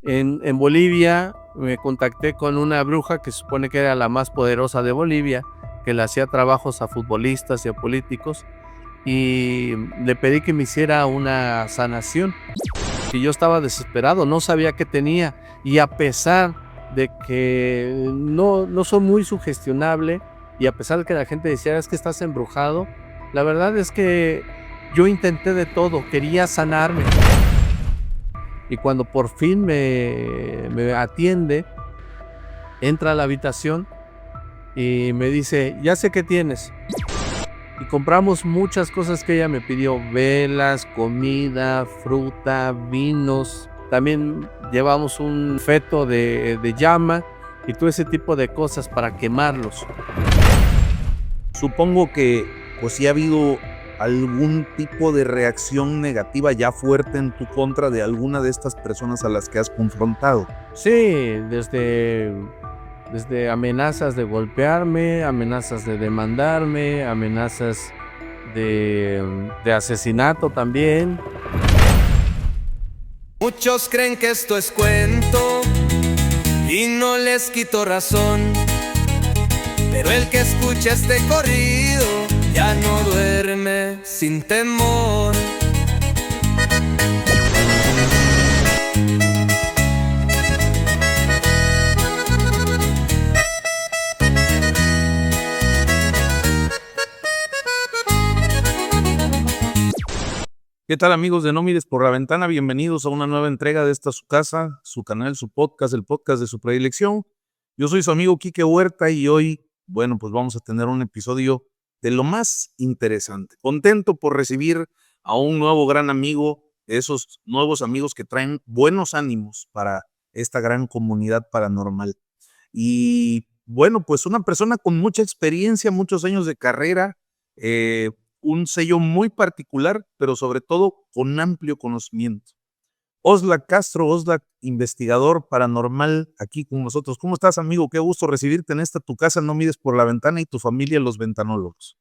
En Bolivia me contacté con una bruja que se supone que era la más poderosa de Bolivia, que le hacía trabajos a futbolistas y a políticos, y le pedí que me hiciera una sanación, que yo estaba desesperado, no sabía qué tenía, y a pesar de que no soy muy sugestionable, y a pesar de que la gente decía: "Es que estás embrujado", la verdad es que yo intenté de todo, quería sanarme. Y cuando por fin me atiende, entra a la habitación y me dice: "Ya sé qué tienes". Y compramos muchas cosas que ella me pidió: velas, comida, fruta, vinos. También llevamos un feto de llama y todo ese tipo de cosas para quemarlos. Supongo que, pues, sí ha habido algún tipo de reacción negativa ya fuerte en tu contra de alguna de estas personas a las que has confrontado. Sí, desde amenazas de golpearme, amenazas de demandarme, amenazas de asesinato también. Muchos creen que esto es cuento y no les quito razón, pero el que escucha este corrido ya no duerme sin temor. ¿Qué tal, amigos de No Mires por la Ventana? Bienvenidos a una nueva entrega de esta su casa, su canal, su podcast, el podcast de su predilección. Yo soy su amigo Quique Huerta y hoy, bueno, pues vamos a tener un episodio de lo más interesante. Contento por recibir a un nuevo gran amigo, esos nuevos amigos que traen buenos ánimos para esta gran comunidad paranormal. Y bueno, pues una persona con mucha experiencia, muchos años de carrera, eh, un sello muy particular, pero sobre todo con amplio conocimiento. Oxlack Castro, Oxlack, investigador paranormal, aquí con nosotros. ¿Cómo estás, amigo? Qué gusto recibirte en esta tu casa, No Mires por la Ventana, y tu familia, los ventanólogos.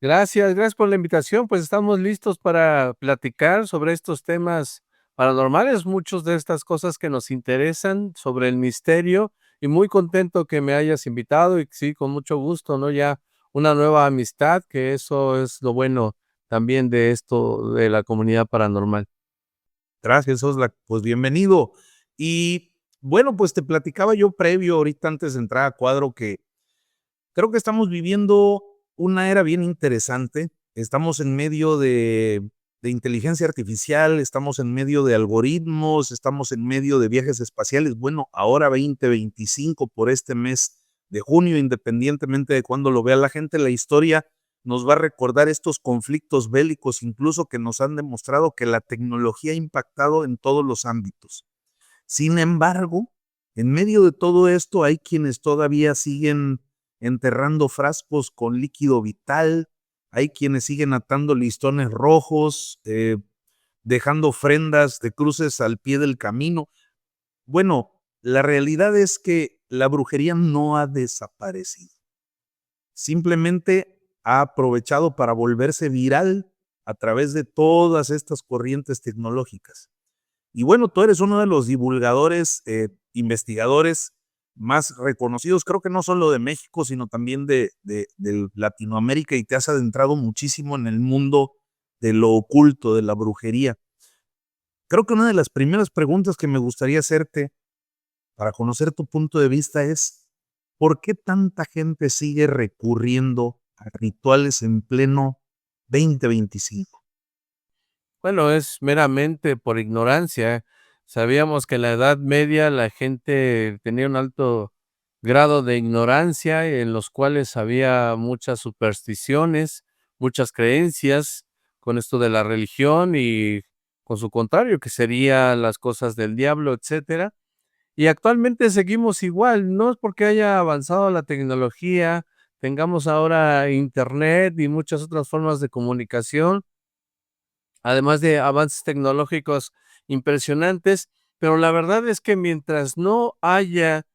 Gracias por la invitación, pues estamos listos para platicar sobre estos temas paranormales, muchas de estas cosas que nos interesan sobre el misterio, y muy contento que me hayas invitado y sí, con mucho gusto, ¿no? Ya una nueva amistad, que eso es lo bueno también de esto de la comunidad paranormal. Gracias, Oxlack. Pues bienvenido. Y bueno, pues te platicaba yo previo, ahorita antes de entrar a cuadro, que creo que estamos viviendo una era bien interesante. Estamos en medio de inteligencia artificial, estamos en medio de algoritmos, estamos en medio de viajes espaciales. Bueno, ahora 2025 por este mes de junio, independientemente de cuándo lo vea la gente, la historia nos va a recordar estos conflictos bélicos, incluso que nos han demostrado que la tecnología ha impactado en todos los ámbitos. Sin embargo, en medio de todo esto hay quienes todavía siguen enterrando frascos con líquido vital, hay quienes siguen atando listones rojos, dejando ofrendas de cruces al pie del camino. Bueno, la realidad es que la brujería no ha desaparecido. Simplemente ha aprovechado para volverse viral a través de todas estas corrientes tecnológicas. Y bueno, tú eres uno de los divulgadores, investigadores más reconocidos, creo que no solo de México, sino también de Latinoamérica, y te has adentrado muchísimo en el mundo de lo oculto, de la brujería. Creo que una de las primeras preguntas que me gustaría hacerte para conocer tu punto de vista es, ¿por qué tanta gente sigue recurriendo a rituales en pleno 2025? Bueno, es meramente por ignorancia. Sabíamos que en la Edad Media la gente tenía un alto grado de ignorancia, en los cuales había muchas supersticiones, muchas creencias con esto de la religión y con su contrario, que serían las cosas del diablo, etcétera. Y actualmente seguimos igual, no es porque haya avanzado la tecnología, tengamos ahora Internet y muchas otras formas de comunicación, además de avances tecnológicos impresionantes, pero la verdad es que mientras no haya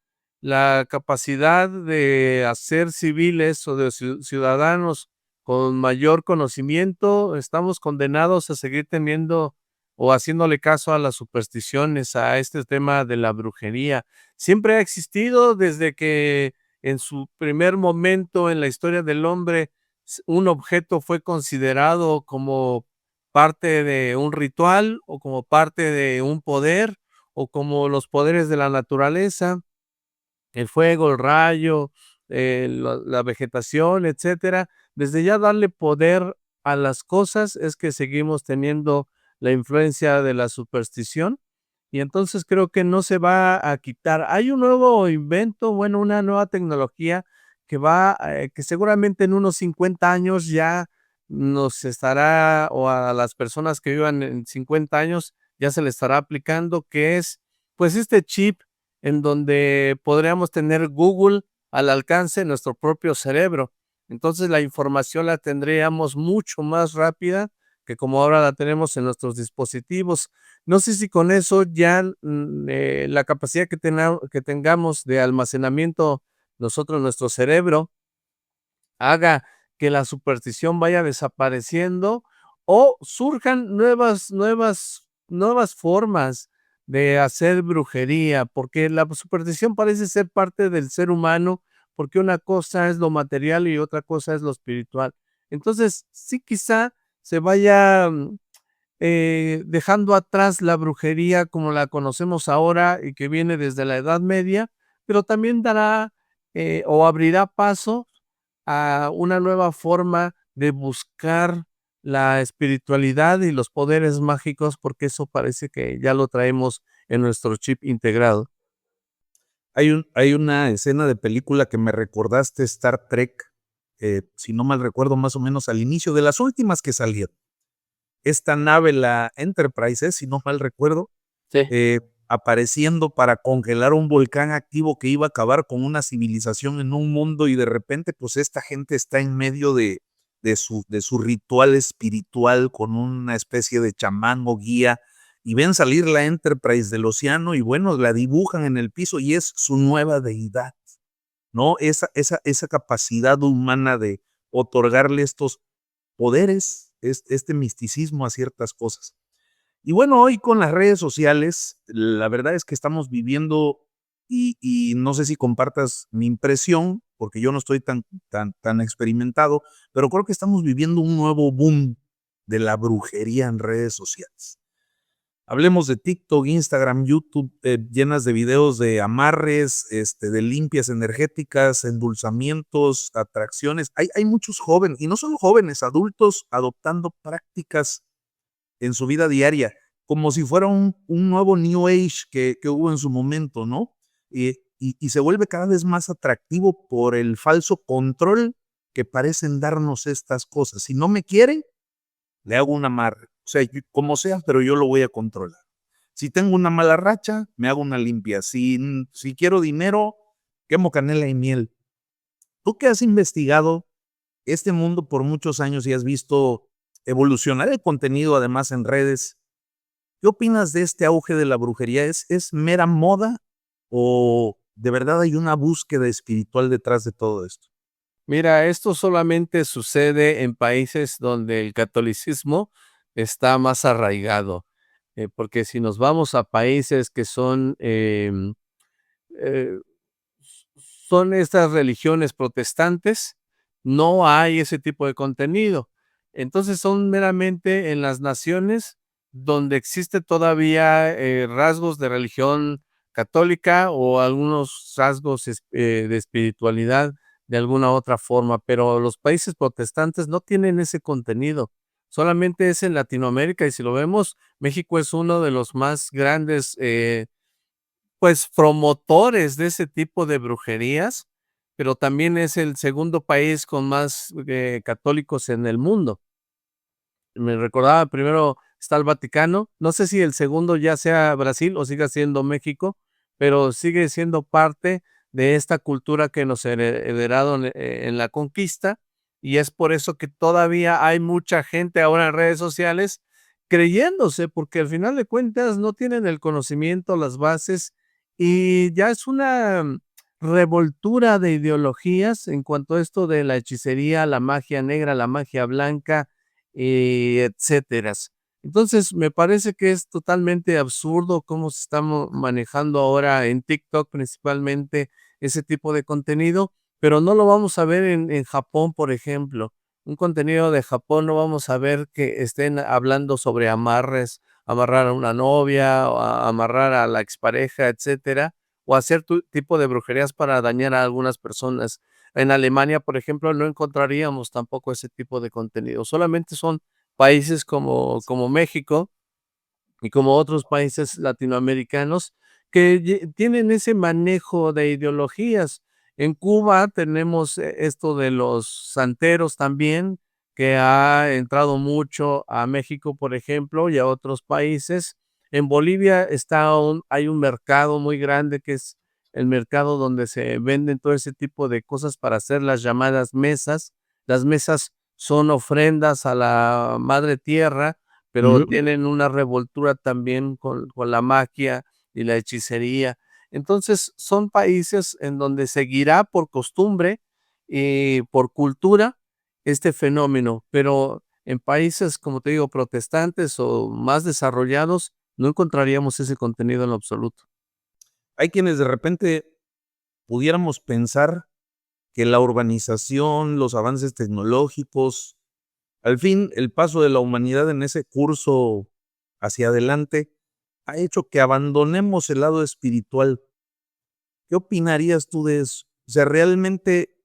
la capacidad de hacer civiles o de ciudadanos con mayor conocimiento, estamos condenados a seguir teniendo o haciéndole caso a las supersticiones, a este tema de la brujería. Siempre ha existido desde que en su primer momento en la historia del hombre un objeto fue considerado como parte de un ritual o como parte de un poder o como los poderes de la naturaleza, el fuego, el rayo, la vegetación, etcétera. Desde ya darle poder a las cosas es que seguimos teniendo la influencia de la superstición y entonces creo que no se va a quitar. Hay un nuevo invento, bueno, una nueva tecnología que seguramente en unos 50 años ya nos estará, o a las personas que vivan en 50 años ya se le estará aplicando, que es, pues, este chip en donde podríamos tener Google al alcance de nuestro propio cerebro. Entonces, la información la tendríamos mucho más rápida que como ahora la tenemos en nuestros dispositivos. No sé si con eso ya, la capacidad que tengamos de almacenamiento nosotros, nuestro cerebro, haga que la superstición vaya desapareciendo o surjan nuevas formas de hacer brujería, porque la superstición parece ser parte del ser humano, porque una cosa es lo material y otra cosa es lo espiritual. Entonces, sí, quizá se vaya dejando atrás la brujería como la conocemos ahora y que viene desde la Edad Media, pero también dará o abrirá paso a una nueva forma de buscar la espiritualidad y los poderes mágicos, porque eso parece que ya lo traemos en nuestro chip integrado. Hay una escena de película que me recordaste, Star Trek, si no mal recuerdo, más o menos al inicio de las últimas que salieron. Esta nave, la Enterprise, si no mal recuerdo, Sí. apareciendo para congelar un volcán activo que iba a acabar con una civilización en un mundo y de repente, pues esta gente está en medio de su ritual espiritual con una especie de chamán o guía y ven salir la Enterprise del océano y bueno, la dibujan en el piso y es su nueva deidad, ¿no? Esa capacidad humana de otorgarle estos poderes, este misticismo a ciertas cosas. Y bueno, hoy con las redes sociales, la verdad es que estamos viviendo, y no sé si compartas mi impresión, porque yo no estoy tan experimentado, pero creo que estamos viviendo un nuevo boom de la brujería en redes sociales. Hablemos de TikTok, Instagram, YouTube, llenas de videos de amarres, de limpias energéticas, endulzamientos, atracciones. Hay muchos jóvenes, y no solo jóvenes, adultos adoptando prácticas en su vida diaria, como si fuera un nuevo New Age que hubo en su momento, ¿no? Y se vuelve cada vez más atractivo por el falso control que parecen darnos estas cosas. Si no me quiere, le hago un amarre. O sea, como sea, pero yo lo voy a controlar. Si tengo una mala racha, me hago una limpia. Si quiero dinero, quemo canela y miel. Tú que has investigado este mundo por muchos años y has visto evolucionar el contenido además en redes, ¿qué opinas de este auge de la brujería? ¿Es mera moda o de verdad hay una búsqueda espiritual detrás de todo esto? Mira, esto solamente sucede en países donde el catolicismo está más arraigado, porque si nos vamos a países que eh, son estas religiones protestantes, no hay ese tipo de contenido. Entonces son meramente en las naciones donde existe todavía rasgos de religión católica o algunos rasgos de espiritualidad de alguna otra forma, pero los países protestantes no tienen ese contenido. Solamente es en Latinoamérica y si lo vemos, México es uno de los más grandes pues, promotores de ese tipo de brujerías, pero también es el segundo país con más, católicos en el mundo. Me recordaba, primero está el Vaticano, no sé si el segundo ya sea Brasil o siga siendo México, pero sigue siendo parte de esta cultura que nos heredaron, en la conquista, y es por eso que todavía hay mucha gente ahora en redes sociales creyéndose, porque al final de cuentas no tienen el conocimiento, las bases, y ya es una revoltura de ideologías en cuanto a esto de la hechicería, la magia negra, la magia blanca, etcéteras. Entonces, me parece que es totalmente absurdo cómo se está manejando ahora en TikTok principalmente ese tipo de contenido, pero no lo vamos a ver en Japón, por ejemplo. Un contenido de Japón no vamos a ver que estén hablando sobre amarres, amarrar a una novia, o amarrar a la expareja, etcétera, o hacer tipo de brujerías para dañar a algunas personas. En Alemania, por ejemplo, no encontraríamos tampoco ese tipo de contenido. Solamente son países como México y como otros países latinoamericanos que tienen ese manejo de ideologías. En Cuba tenemos esto de los santeros también, que ha entrado mucho a México, por ejemplo, y a otros países. En Bolivia hay un mercado muy grande que es el mercado donde se venden todo ese tipo de cosas para hacer las llamadas mesas. Las mesas son ofrendas a la madre tierra, pero Ujú. tienen una revoltura también con la magia y la hechicería. Entonces, son países en donde seguirá por costumbre y por cultura este fenómeno, pero en países, como te digo, protestantes o más desarrollados, no encontraríamos ese contenido en lo absoluto. Hay quienes de repente pudiéramos pensar que la urbanización, los avances tecnológicos, al fin, el paso de la humanidad en ese curso hacia adelante ha hecho que abandonemos el lado espiritual. ¿Qué opinarías tú de eso? O sea, ¿realmente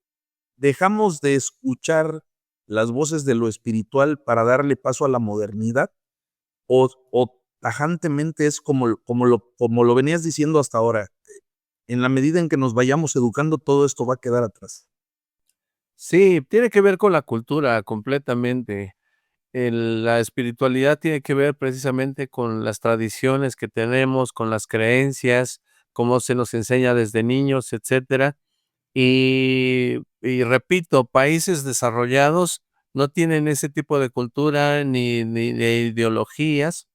dejamos de escuchar las voces de lo espiritual para darle paso a la modernidad? ¿O tajantemente es como lo venías diciendo hasta ahora? En la medida en que nos vayamos educando, todo esto va a quedar atrás. Sí, tiene que ver con la cultura completamente. La espiritualidad tiene que ver precisamente con las tradiciones que tenemos, con las creencias, cómo se nos enseña desde niños, etcétera. Y repito, países desarrollados no tienen ese tipo de cultura ni de ideologías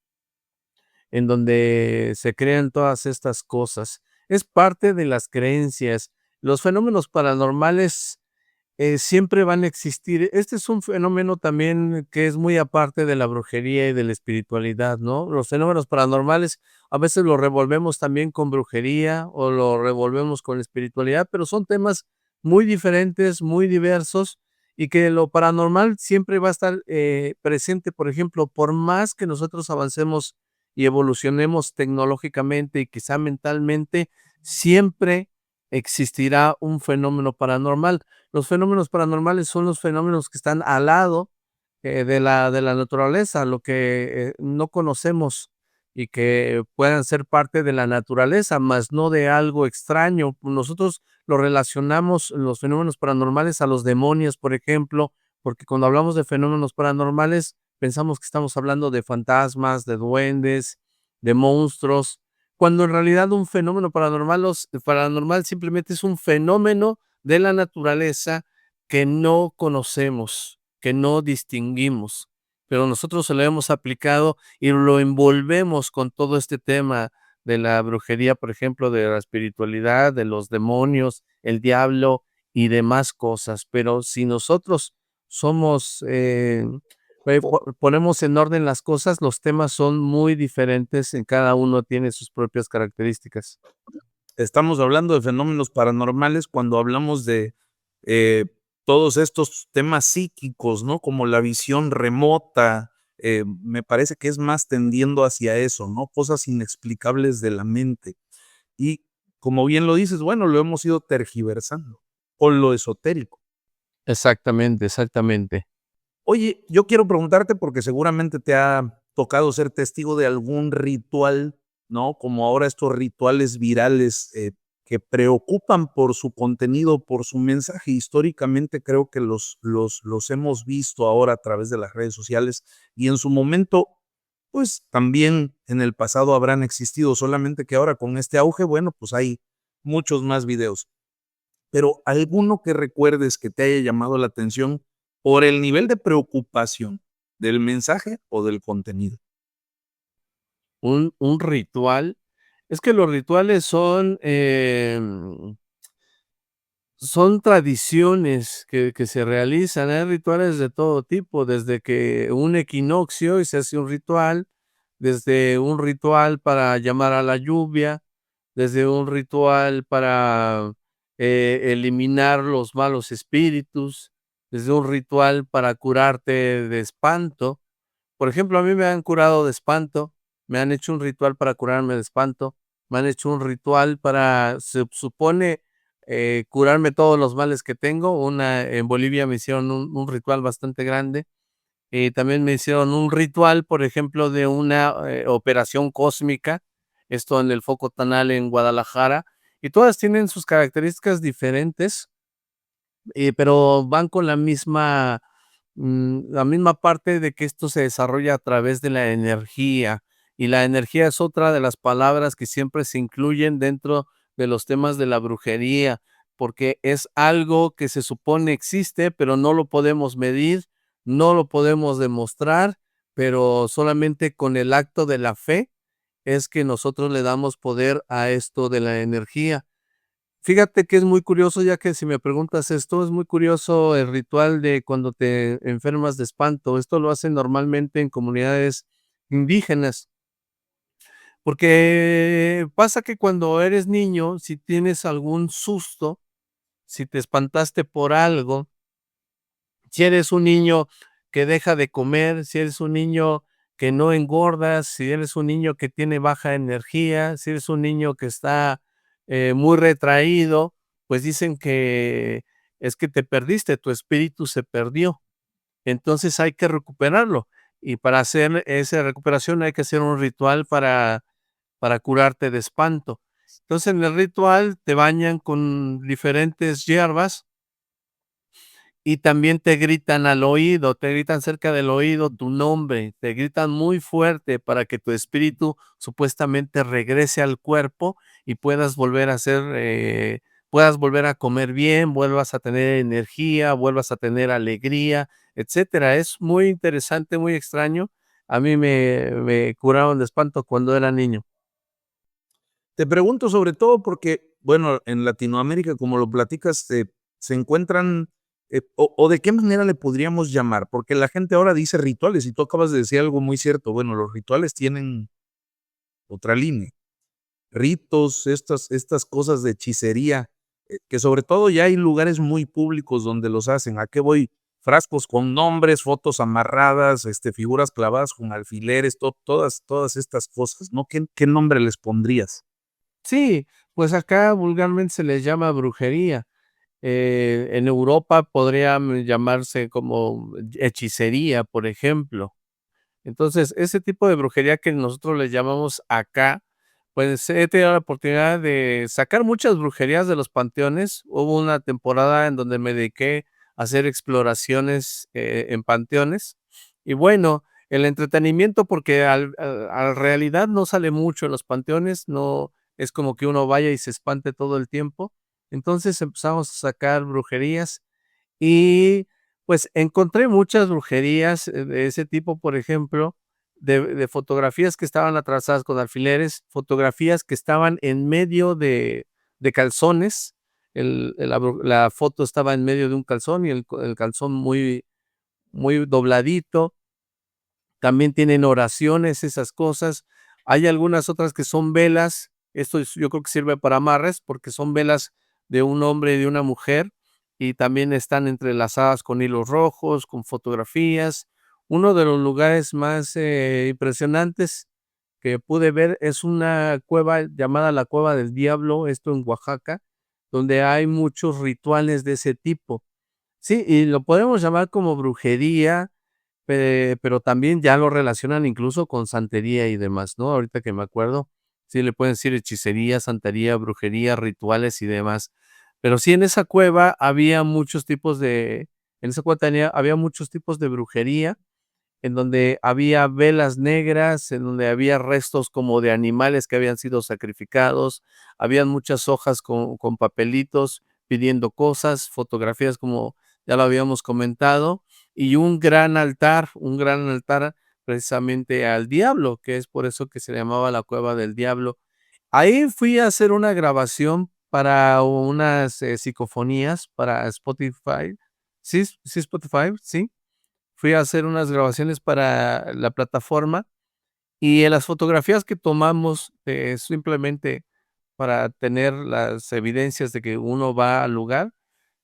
en donde se crean todas estas cosas. Es parte de las creencias. Los fenómenos paranormales siempre van a existir. Este es un fenómeno también que es muy aparte de la brujería y de la espiritualidad, ¿no? Los fenómenos paranormales a veces los revolvemos también con brujería o lo revolvemos con espiritualidad, pero son temas muy diferentes, muy diversos y que lo paranormal siempre va a estar presente. Por ejemplo, por más que nosotros avancemos y evolucionemos tecnológicamente y quizá mentalmente, siempre existirá un fenómeno paranormal. Los fenómenos paranormales son los fenómenos que están al lado, de la naturaleza, lo que, no conocemos y que puedan ser parte de la naturaleza, más no de algo extraño. Nosotros lo relacionamos, los fenómenos paranormales, a los demonios, por ejemplo, porque cuando hablamos de fenómenos paranormales, pensamos que estamos hablando de fantasmas, de duendes, de monstruos, cuando en realidad un fenómeno paranormal simplemente es un fenómeno de la naturaleza que no conocemos, que no distinguimos, pero nosotros se lo hemos aplicado y lo envolvemos con todo este tema de la brujería, por ejemplo, de la espiritualidad, de los demonios, el diablo y demás cosas. Pero si nosotros somos, ponemos en orden las cosas, los temas son muy diferentes, en cada uno tiene sus propias características. Estamos hablando de fenómenos paranormales cuando hablamos de eh, todos estos temas psíquicos, ¿no? Como la visión remota, me parece que es más tendiendo hacia eso, ¿no? Cosas inexplicables de la mente. Y como bien lo dices, bueno, lo hemos ido tergiversando con lo esotérico. Exactamente, exactamente. Oye, yo quiero preguntarte porque seguramente te ha tocado ser testigo de algún ritual, ¿no? Como ahora estos rituales virales que preocupan por su contenido, por su mensaje. Históricamente creo que los hemos visto ahora a través de las redes sociales y en su momento, pues también en el pasado habrán existido, solamente que ahora con este auge, bueno, pues hay muchos más videos. Pero alguno que recuerdes que te haya llamado la atención por el nivel de preocupación del mensaje o del contenido. Un ritual, es que los rituales son, Son tradiciones que se realizan, hay rituales de todo tipo, desde que un equinoccio y se hace un ritual, desde un ritual para llamar a la lluvia, desde un ritual para, eliminar los malos espíritus, desde un ritual para curarte de espanto. Por ejemplo, a mí me han curado de espanto, me han hecho un ritual para curarme de espanto, me han hecho un ritual para, se supone, curarme todos los males que tengo. En Bolivia me hicieron un ritual bastante grande, y también me hicieron un ritual, por ejemplo, de una, operación cósmica, esto en el Foco Tanal en Guadalajara, y todas tienen sus características diferentes, pero van con la misma parte de que esto se desarrolla a través de la energía, y la energía es otra de las palabras que siempre se incluyen dentro de los temas de la brujería, porque es algo que se supone existe, pero no lo podemos medir, no lo podemos demostrar, pero solamente con el acto de la fe es que nosotros le damos poder a esto de la energía. Fíjate que es muy curioso, ya que si me preguntas esto, es muy curioso el ritual de cuando te enfermas de espanto. Esto lo hacen normalmente en comunidades indígenas, porque pasa que cuando eres niño, si tienes algún susto, si te espantaste por algo, si eres un niño que deja de comer, si eres un niño que no engordas, si eres un niño que tiene baja energía, si eres un niño que está, muy retraído, pues dicen que es que te perdiste, tu espíritu se perdió. Entonces hay que recuperarlo. Y para hacer esa recuperación hay que hacer un ritual para curarte de espanto. Entonces, en el ritual te bañan con diferentes hierbas y también te gritan al oído, te gritan cerca del oído tu nombre, te gritan muy fuerte para que tu espíritu supuestamente regrese al cuerpo y puedas volver a ser, puedas volver a comer bien, vuelvas a tener energía, vuelvas a tener alegría, etcétera. Es muy interesante, muy extraño. A mí me curaron de espanto cuando era niño. Te pregunto sobre todo porque, bueno, en Latinoamérica, como lo platicas, se encuentran, o de qué manera le podríamos llamar, porque la gente ahora dice rituales y tú acabas de decir algo muy cierto. Bueno, los rituales tienen otra línea, ritos, estas cosas de hechicería, que sobre todo ya hay lugares muy públicos donde los hacen. ¿A qué voy? Frascos con nombres, fotos amarradas, figuras clavadas con alfileres, todas estas cosas, ¿no? ¿Qué nombre les pondrías? Sí, pues acá vulgarmente se les llama brujería. En Europa podría llamarse como hechicería, por ejemplo. Entonces, ese tipo de brujería que nosotros le llamamos acá, pues he tenido la oportunidad de sacar muchas brujerías de los panteones. Hubo una temporada en donde me dediqué a hacer exploraciones en panteones. Y bueno, el entretenimiento, porque a realidad no sale mucho en los panteones, no es como que uno vaya y se espante todo el tiempo. Entonces empezamos a sacar brujerías y, pues, encontré muchas brujerías, de ese tipo, por ejemplo, de fotografías que estaban atravesadas con alfileres, fotografías que estaban en medio de calzones. La foto estaba en medio de un calzón y el calzón muy dobladito. También tienen oraciones, esas cosas. Hay algunas otras que son velas, esto yo creo que sirve para amarres, porque son velas de un hombre y de una mujer, y también están entrelazadas con hilos rojos, con fotografías. Uno de los lugares más, impresionantes que pude ver es una cueva llamada la Cueva del Diablo, esto en Oaxaca, donde hay muchos rituales de ese tipo. Sí, y lo podemos llamar como brujería, pero también ya lo relacionan incluso con santería y demás, ¿no? Ahorita que me acuerdo, sí le pueden decir hechicería, santería, brujería, rituales y demás. Pero sí, en esa cueva había muchos tipos en esa cueva había muchos tipos de brujería, en donde había velas negras, en donde había restos como de animales que habían sido sacrificados, habían muchas hojas con papelitos pidiendo cosas, fotografías como ya lo habíamos comentado, y un gran altar precisamente al diablo, que es por eso que se llamaba la Cueva del Diablo. Ahí fui a hacer una grabación para unas psicofonías para Spotify. Sí, sí, Spotify, sí. Fui a hacer unas grabaciones para la plataforma y en las fotografías que tomamos, simplemente para tener las evidencias de que uno va al lugar,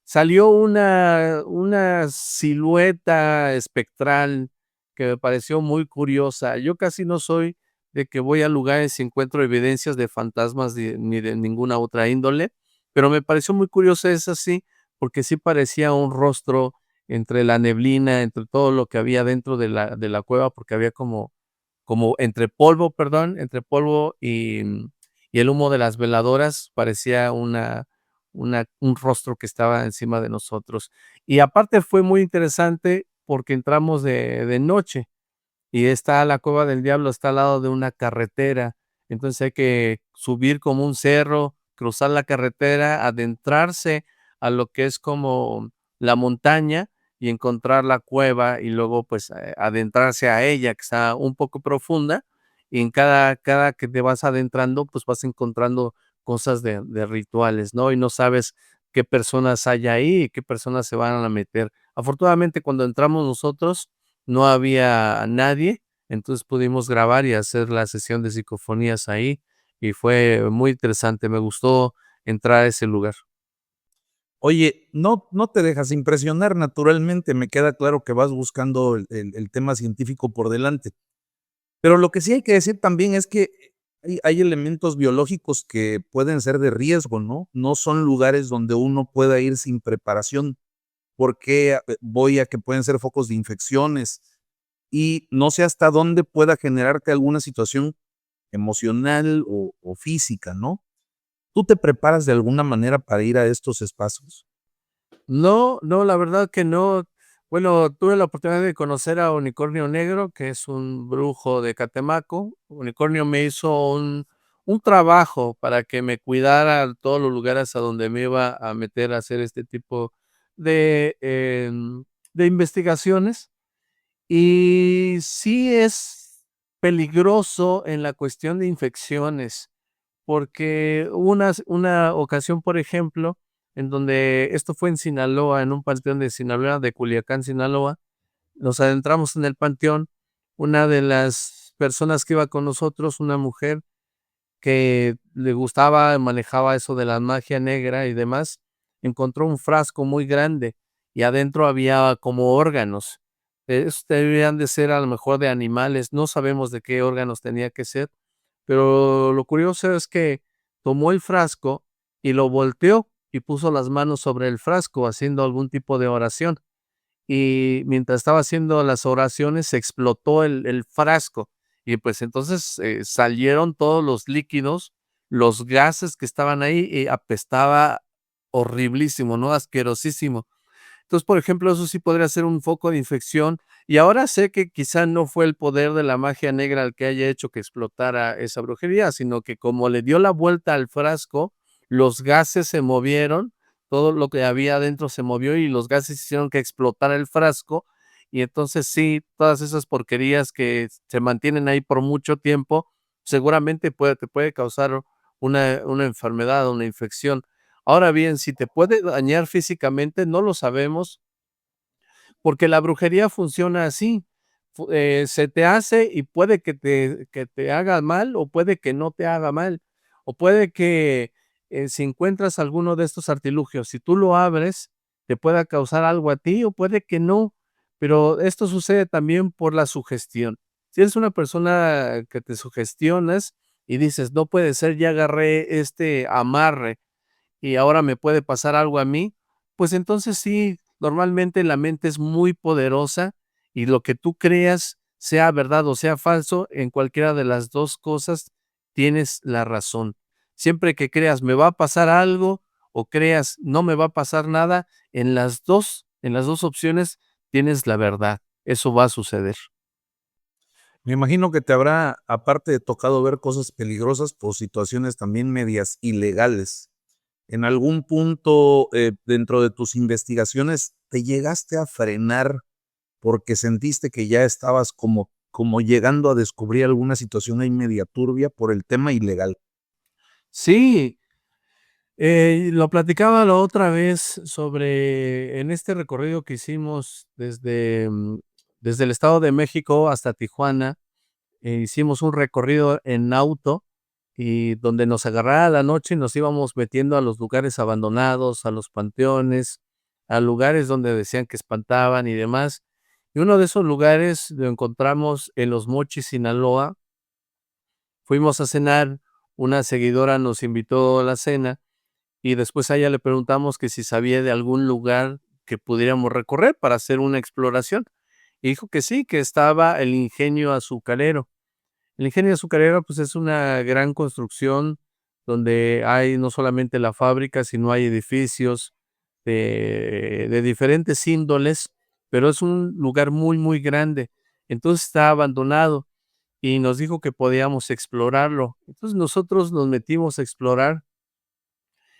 salió una silueta espectral que me pareció muy curiosa. Yo casi no soy de que voy a lugares y encuentro evidencias de fantasmas ni de ninguna otra índole, pero me pareció muy curiosa esa sí, porque sí parecía un rostro entre la neblina, entre todo lo que había dentro de la cueva, porque había como entre polvo, perdón, entre polvo y el humo de las veladoras, parecía un rostro que estaba encima de nosotros. Y aparte fue muy interesante porque entramos de noche y está la Cueva del Diablo, está al lado de una carretera. Entonces hay que subir como un cerro, cruzar la carretera, adentrarse a lo que es como la montaña y encontrar la cueva y luego pues adentrarse a ella, que está un poco profunda. Y en cada que te vas adentrando, pues vas encontrando cosas de rituales, ¿no? Y no sabes qué personas hay ahí y qué personas se van a meter. Afortunadamente, cuando entramos nosotros, no había nadie, entonces pudimos grabar y hacer la sesión de psicofonías ahí, y fue muy interesante, me gustó entrar a ese lugar. Oye, no te dejas impresionar naturalmente, me queda claro que vas buscando el tema científico por delante. Pero lo que sí hay que decir también es que hay elementos biológicos que pueden ser de riesgo, ¿no? No son lugares donde uno pueda ir sin preparación, porque voy a que pueden ser focos de infecciones y no sé hasta dónde pueda generarte alguna situación emocional o física, ¿no? ¿Tú te preparas de alguna manera para ir a estos espacios? No, no, la verdad que no. Bueno, tuve la oportunidad de conocer a Unicornio Negro, que es un brujo de Catemaco. Unicornio me hizo un trabajo para que me cuidara todos los lugares a donde me iba a meter a hacer este tipo de, de investigaciones. Y sí es peligroso en la cuestión de infecciones, porque hubo una ocasión, por ejemplo, en donde esto fue en Sinaloa, en un panteón de Sinaloa, de Culiacán, Sinaloa. Nos adentramos en el panteón. Una de las personas que iba con nosotros, una mujer que le gustaba, manejaba eso de la magia negra y demás, encontró un frasco muy grande y adentro había como órganos. Estos debían de ser a lo mejor de animales, no sabemos de qué órganos tenía que ser, pero lo curioso es que tomó el frasco y lo volteó y puso las manos sobre el frasco haciendo algún tipo de oración. Y mientras estaba haciendo las oraciones, se explotó el frasco y, pues, entonces, salieron todos los líquidos, los gases que estaban ahí, y apestaba horriblísimo, ¿no? Asquerosísimo. Entonces, por ejemplo, eso sí podría ser un foco de infección, y ahora sé que quizá no fue el poder de la magia negra el que haya hecho que explotara esa brujería, sino que como le dio la vuelta al frasco, los gases se movieron, todo lo que había adentro se movió y los gases hicieron que explotara el frasco, y entonces sí, todas esas porquerías que se mantienen ahí por mucho tiempo, seguramente te puede causar una enfermedad, una infección. Ahora bien, si te puede dañar físicamente, no lo sabemos, porque la brujería funciona así. Se te hace y puede que te haga mal o puede que no te haga mal. O puede que si encuentras alguno de estos artilugios, si tú lo abres, te pueda causar algo a ti o puede que no. Pero esto sucede también por la sugestión. Si eres una persona que te sugestionas y dices, no puede ser, ya agarré este amarre y ahora me puede pasar algo a mí, pues entonces sí, normalmente la mente es muy poderosa y lo que tú creas, sea verdad o sea falso, en cualquiera de las 2 cosas tienes la razón. Siempre que creas me va a pasar algo o creas no me va a pasar nada, en las 2 opciones tienes la verdad. Eso va a suceder. Me imagino que te habrá, aparte de tocado ver cosas peligrosas, por situaciones también medias ilegales. ¿En algún punto dentro de tus investigaciones te llegaste a frenar porque sentiste que ya estabas como llegando a descubrir alguna situación ahí media turbia por el tema ilegal? Sí, Lo platicaba la otra vez sobre en este recorrido que hicimos desde el Estado de México hasta Tijuana, hicimos un recorrido en auto y donde nos agarraba la noche y nos íbamos metiendo a los lugares abandonados, a los panteones, a lugares donde decían que espantaban y demás. Y uno de esos lugares lo encontramos en Los Mochis, Sinaloa. Fuimos a cenar, una seguidora nos invitó a la cena y después a ella le preguntamos que si sabía de algún lugar que pudiéramos recorrer para hacer una exploración. Y dijo que sí, que estaba el Ingenio Azucarero. El Ingenio Azucarero, pues, es una gran construcción donde hay no solamente la fábrica, sino hay edificios de diferentes índoles, pero es un lugar muy, muy grande. Entonces, está abandonado y nos dijo que podíamos explorarlo. Entonces, nosotros nos metimos a explorar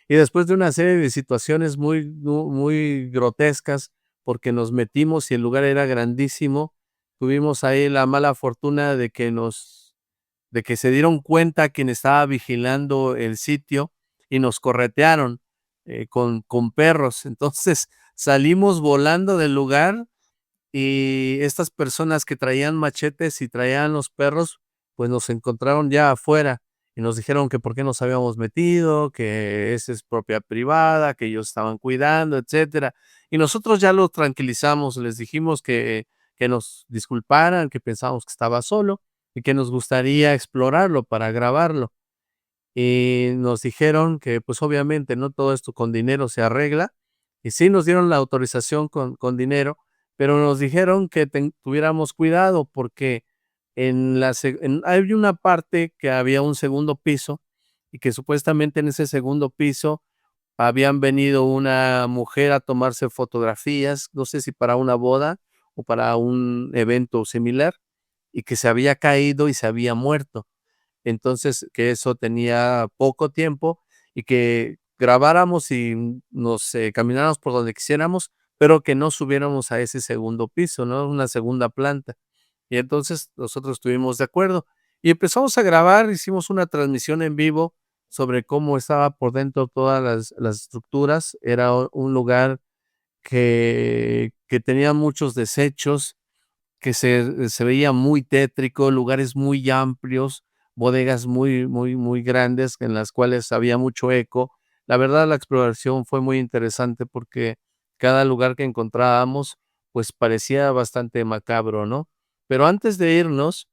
y después de una serie de situaciones muy grotescas, porque nos metimos y el lugar era grandísimo, tuvimos ahí la mala fortuna de que se dieron cuenta quien estaba vigilando el sitio y nos corretearon, con perros. Entonces, salimos volando del lugar y estas personas que traían machetes y traían los perros, pues nos encontraron ya afuera y nos dijeron que por qué nos habíamos metido, que esa es propiedad privada, que ellos estaban cuidando, etcétera. Y nosotros ya los tranquilizamos, les dijimos que nos disculparan, que pensábamos que estaba solo y que nos gustaría explorarlo para grabarlo. Y nos dijeron que, pues, obviamente, ¿no? Todo esto con dinero se arregla, y sí nos dieron la autorización con dinero, pero nos dijeron que tuviéramos cuidado porque hay una parte que había un segundo piso, y que supuestamente en ese segundo piso habían venido una mujer a tomarse fotografías, no sé si para una boda o para un evento similar, y que se había caído y se había muerto. Entonces, que eso tenía poco tiempo y que grabáramos y camináramos por donde quisiéramos, pero que no subiéramos a ese segundo piso, ¿no? Una segunda planta. Y entonces nosotros estuvimos de acuerdo y empezamos a grabar, hicimos una transmisión en vivo sobre cómo estaba por dentro todas las estructuras. Era un lugar que tenía muchos desechos, que se veía muy tétrico, lugares muy amplios, bodegas muy grandes en las cuales había mucho eco. La verdad, la exploración fue muy interesante porque cada lugar que encontrábamos, pues, parecía bastante macabro, ¿no? Pero antes de irnos,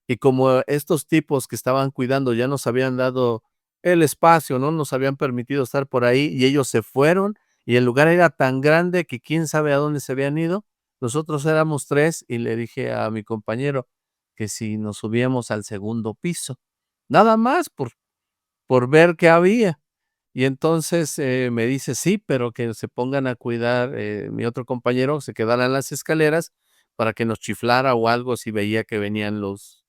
y como estos tipos que estaban cuidando ya nos habían dado el espacio, ¿no? Nos habían permitido estar por ahí y ellos se fueron y el lugar era tan grande que quién sabe a dónde se habían ido. Nosotros éramos 3 y le dije a mi compañero que si nos subíamos al segundo piso, nada más por ver qué había. Y entonces, me dice: "Sí, pero que se pongan a cuidar", mi otro compañero se quedara en las escaleras para que nos chiflara o algo si veía que venían los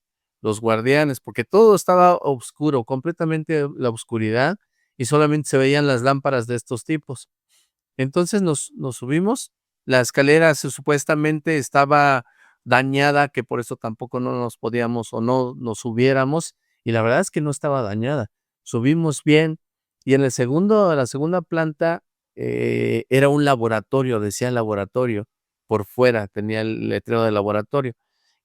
guardianes, porque todo estaba oscuro, completamente la oscuridad, y solamente se veían las lámparas de estos tipos. Entonces nos subimos, la escalera supuestamente estaba dañada, que por eso tampoco no nos podíamos o no nos subiéramos, y la verdad es que no estaba dañada. Subimos bien, y en la segunda planta, era un laboratorio, decía laboratorio, por fuera tenía el letrero de laboratorio.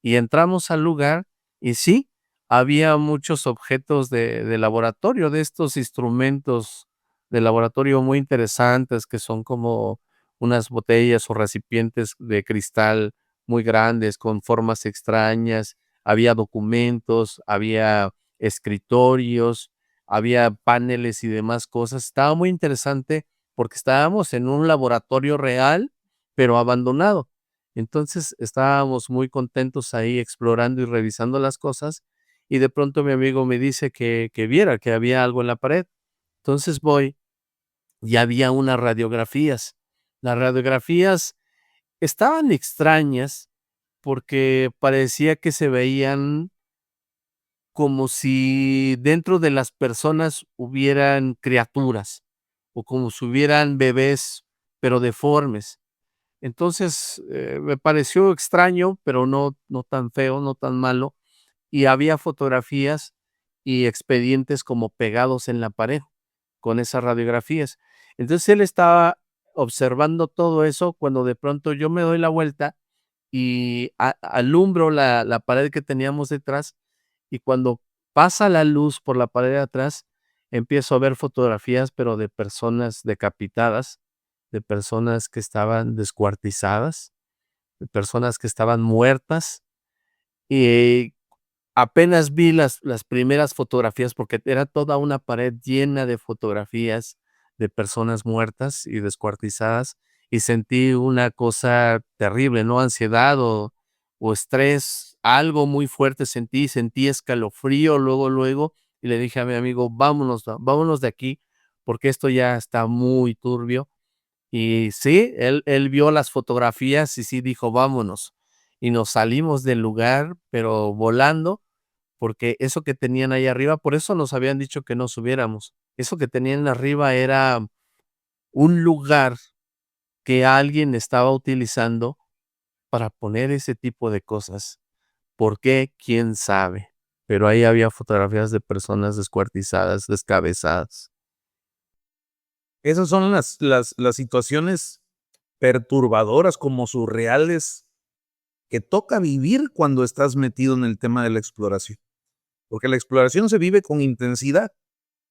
Y entramos al lugar, y sí, había muchos objetos de laboratorio, de estos instrumentos de laboratorio muy interesantes, que son como unas botellas o recipientes de cristal muy grandes, con formas extrañas. Había documentos, había escritorios, había paneles y demás cosas. Estaba muy interesante porque estábamos en un laboratorio real, pero abandonado. Entonces, estábamos muy contentos ahí explorando y revisando las cosas, y de pronto mi amigo me dice que viera que había algo en la pared. Entonces voy y había unas radiografías. Las radiografías estaban extrañas porque parecía que se veían como si dentro de las personas hubieran criaturas, o como si hubieran bebés, pero deformes. Entonces, me pareció extraño, pero no tan feo, no tan malo, y había fotografías y expedientes como pegados en la pared. con esas radiografías. Entonces él estaba observando todo eso cuando de pronto yo me doy la vuelta y alumbro la pared que teníamos detrás, y cuando pasa la luz por la pared de atrás, empiezo a ver fotografías, pero de personas decapitadas, de personas que estaban descuartizadas, de personas que estaban muertas, y apenas vi las primeras fotografías, porque era toda una pared llena de fotografías de personas muertas y descuartizadas, y sentí una cosa terrible, ¿no? Ansiedad o estrés, algo muy fuerte sentí escalofrío luego, y le dije a mi amigo: vámonos de aquí, porque esto ya está muy turbio". Y sí, él vio las fotografías y sí dijo: "Vámonos". Y nos salimos del lugar, pero volando, porque eso que tenían ahí arriba, por eso nos habían dicho que no subiéramos. Eso que tenían arriba era un lugar que alguien estaba utilizando para poner ese tipo de cosas. ¿Por qué? Quién sabe. Pero ahí había fotografías de personas descuartizadas, descabezadas. Esas son las situaciones perturbadoras, como surreales, que toca vivir cuando estás metido en el tema de la exploración. Porque la exploración se vive con intensidad,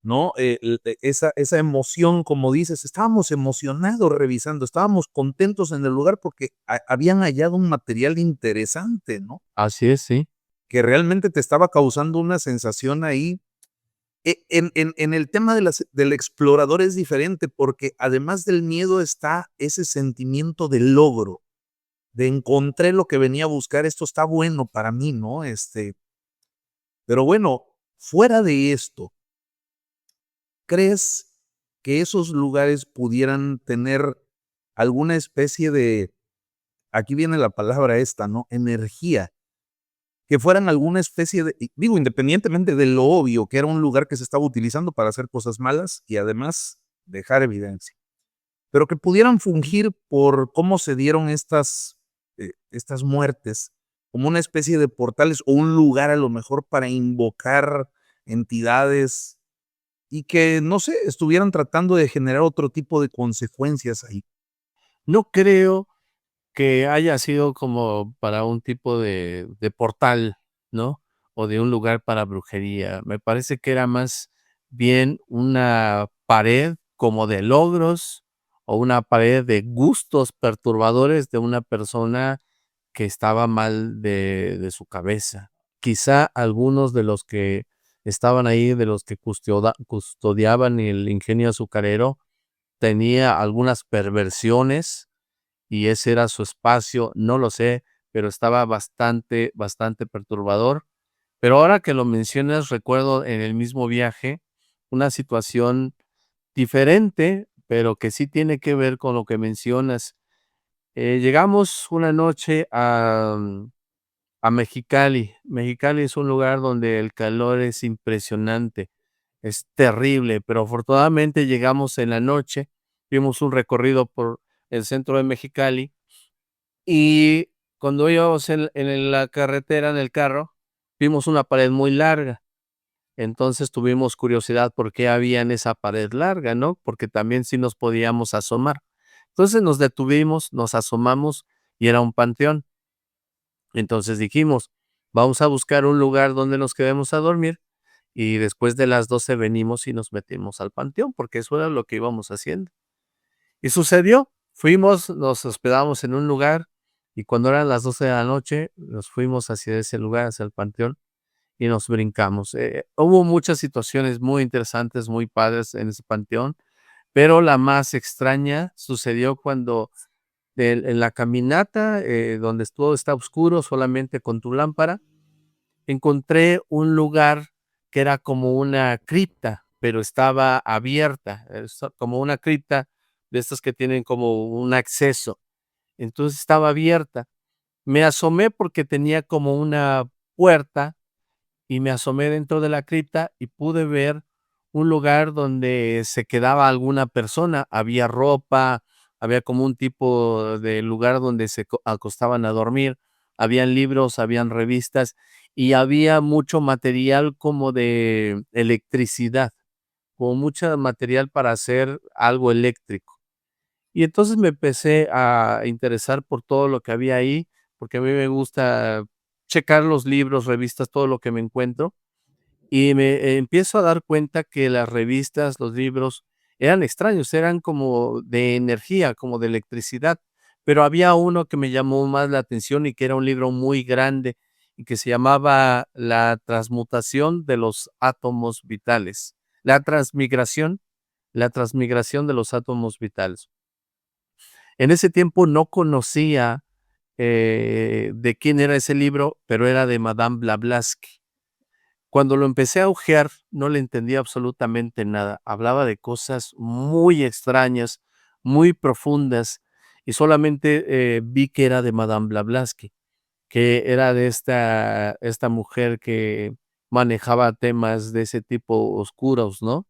¿no? Esa emoción, como dices, estábamos emocionados revisando, estábamos contentos en el lugar porque habían hallado un material interesante, ¿no? Así es, sí. Que realmente te estaba causando una sensación ahí. En el tema del explorador es diferente porque además del miedo está ese sentimiento de logro, de encontré lo que venía a buscar, esto está bueno para mí, ¿no? Pero bueno, fuera de esto, ¿crees que esos lugares pudieran tener alguna especie de, aquí viene la palabra esta, ¿no? Energía, que fueran alguna especie de, digo, independientemente de lo obvio, que era un lugar que se estaba utilizando para hacer cosas malas y además dejar evidencia, pero que pudieran fungir por cómo se dieron estas muertes, como una especie de portales o un lugar a lo mejor para invocar entidades y que, no sé, estuvieran tratando de generar otro tipo de consecuencias ahí. No creo que haya sido como para un tipo de portal, ¿no? O de un lugar para brujería. Me parece que era más bien una pared como de logros o una pared de gustos perturbadores de una persona que estaba mal de su cabeza. Quizá algunos de los que estaban ahí, de los que custodiaban el ingenio azucarero, tenía algunas perversiones y ese era su espacio, no lo sé, pero estaba bastante perturbador. Pero ahora que lo mencionas, recuerdo en el mismo viaje una situación diferente, pero que sí tiene que ver con lo que mencionas. Llegamos una noche a Mexicali. Mexicali es un lugar donde el calor es impresionante, es terrible, pero afortunadamente llegamos en la noche, dimos un recorrido por el centro de Mexicali y cuando íbamos en la carretera, en el carro, vimos una pared muy larga. Entonces tuvimos curiosidad por qué había en esa pared larga, ¿no? Porque también sí nos podíamos asomar. Entonces nos detuvimos, nos asomamos y era un panteón. Entonces dijimos, vamos a buscar un lugar donde nos quedemos a dormir y después de las 12 venimos y nos metimos al panteón, porque eso era lo que íbamos haciendo. Y sucedió, fuimos, nos hospedamos en un lugar y cuando eran las 12 de la noche nos fuimos hacia ese lugar, hacia el panteón y nos brincamos. Hubo muchas situaciones muy interesantes, muy padres en ese panteón, pero la más extraña sucedió cuando en la caminata, donde todo está oscuro, solamente con tu lámpara, encontré un lugar que era como una cripta, pero estaba abierta, como una cripta de estas que tienen como un acceso. Entonces estaba abierta. Me asomé porque tenía como una puerta y me asomé dentro de la cripta y pude ver un lugar donde se quedaba alguna persona. Había ropa, había como un tipo de lugar donde se acostaban a dormir, habían libros, habían revistas y había mucho material como de electricidad, como mucho material para hacer algo eléctrico. Y entonces me empecé a interesar por todo lo que había ahí, porque a mí me gusta checar los libros, revistas, todo lo que me encuentro, y me empiezo a dar cuenta que las revistas, los libros eran extraños, eran como de energía, como de electricidad, pero había uno que me llamó más la atención y que era un libro muy grande y que se llamaba La transmutación de los átomos vitales, la transmigración la transmigración de los átomos vitales. En ese tiempo no conocía, de quién era ese libro, pero era de Madame Blavatsky. Cuando lo empecé a hojear, no le entendía absolutamente nada. Hablaba de cosas muy extrañas, muy profundas, y solamente, vi que era de Madame Blavatsky, que era de esta mujer que manejaba temas de ese tipo oscuros, ¿no?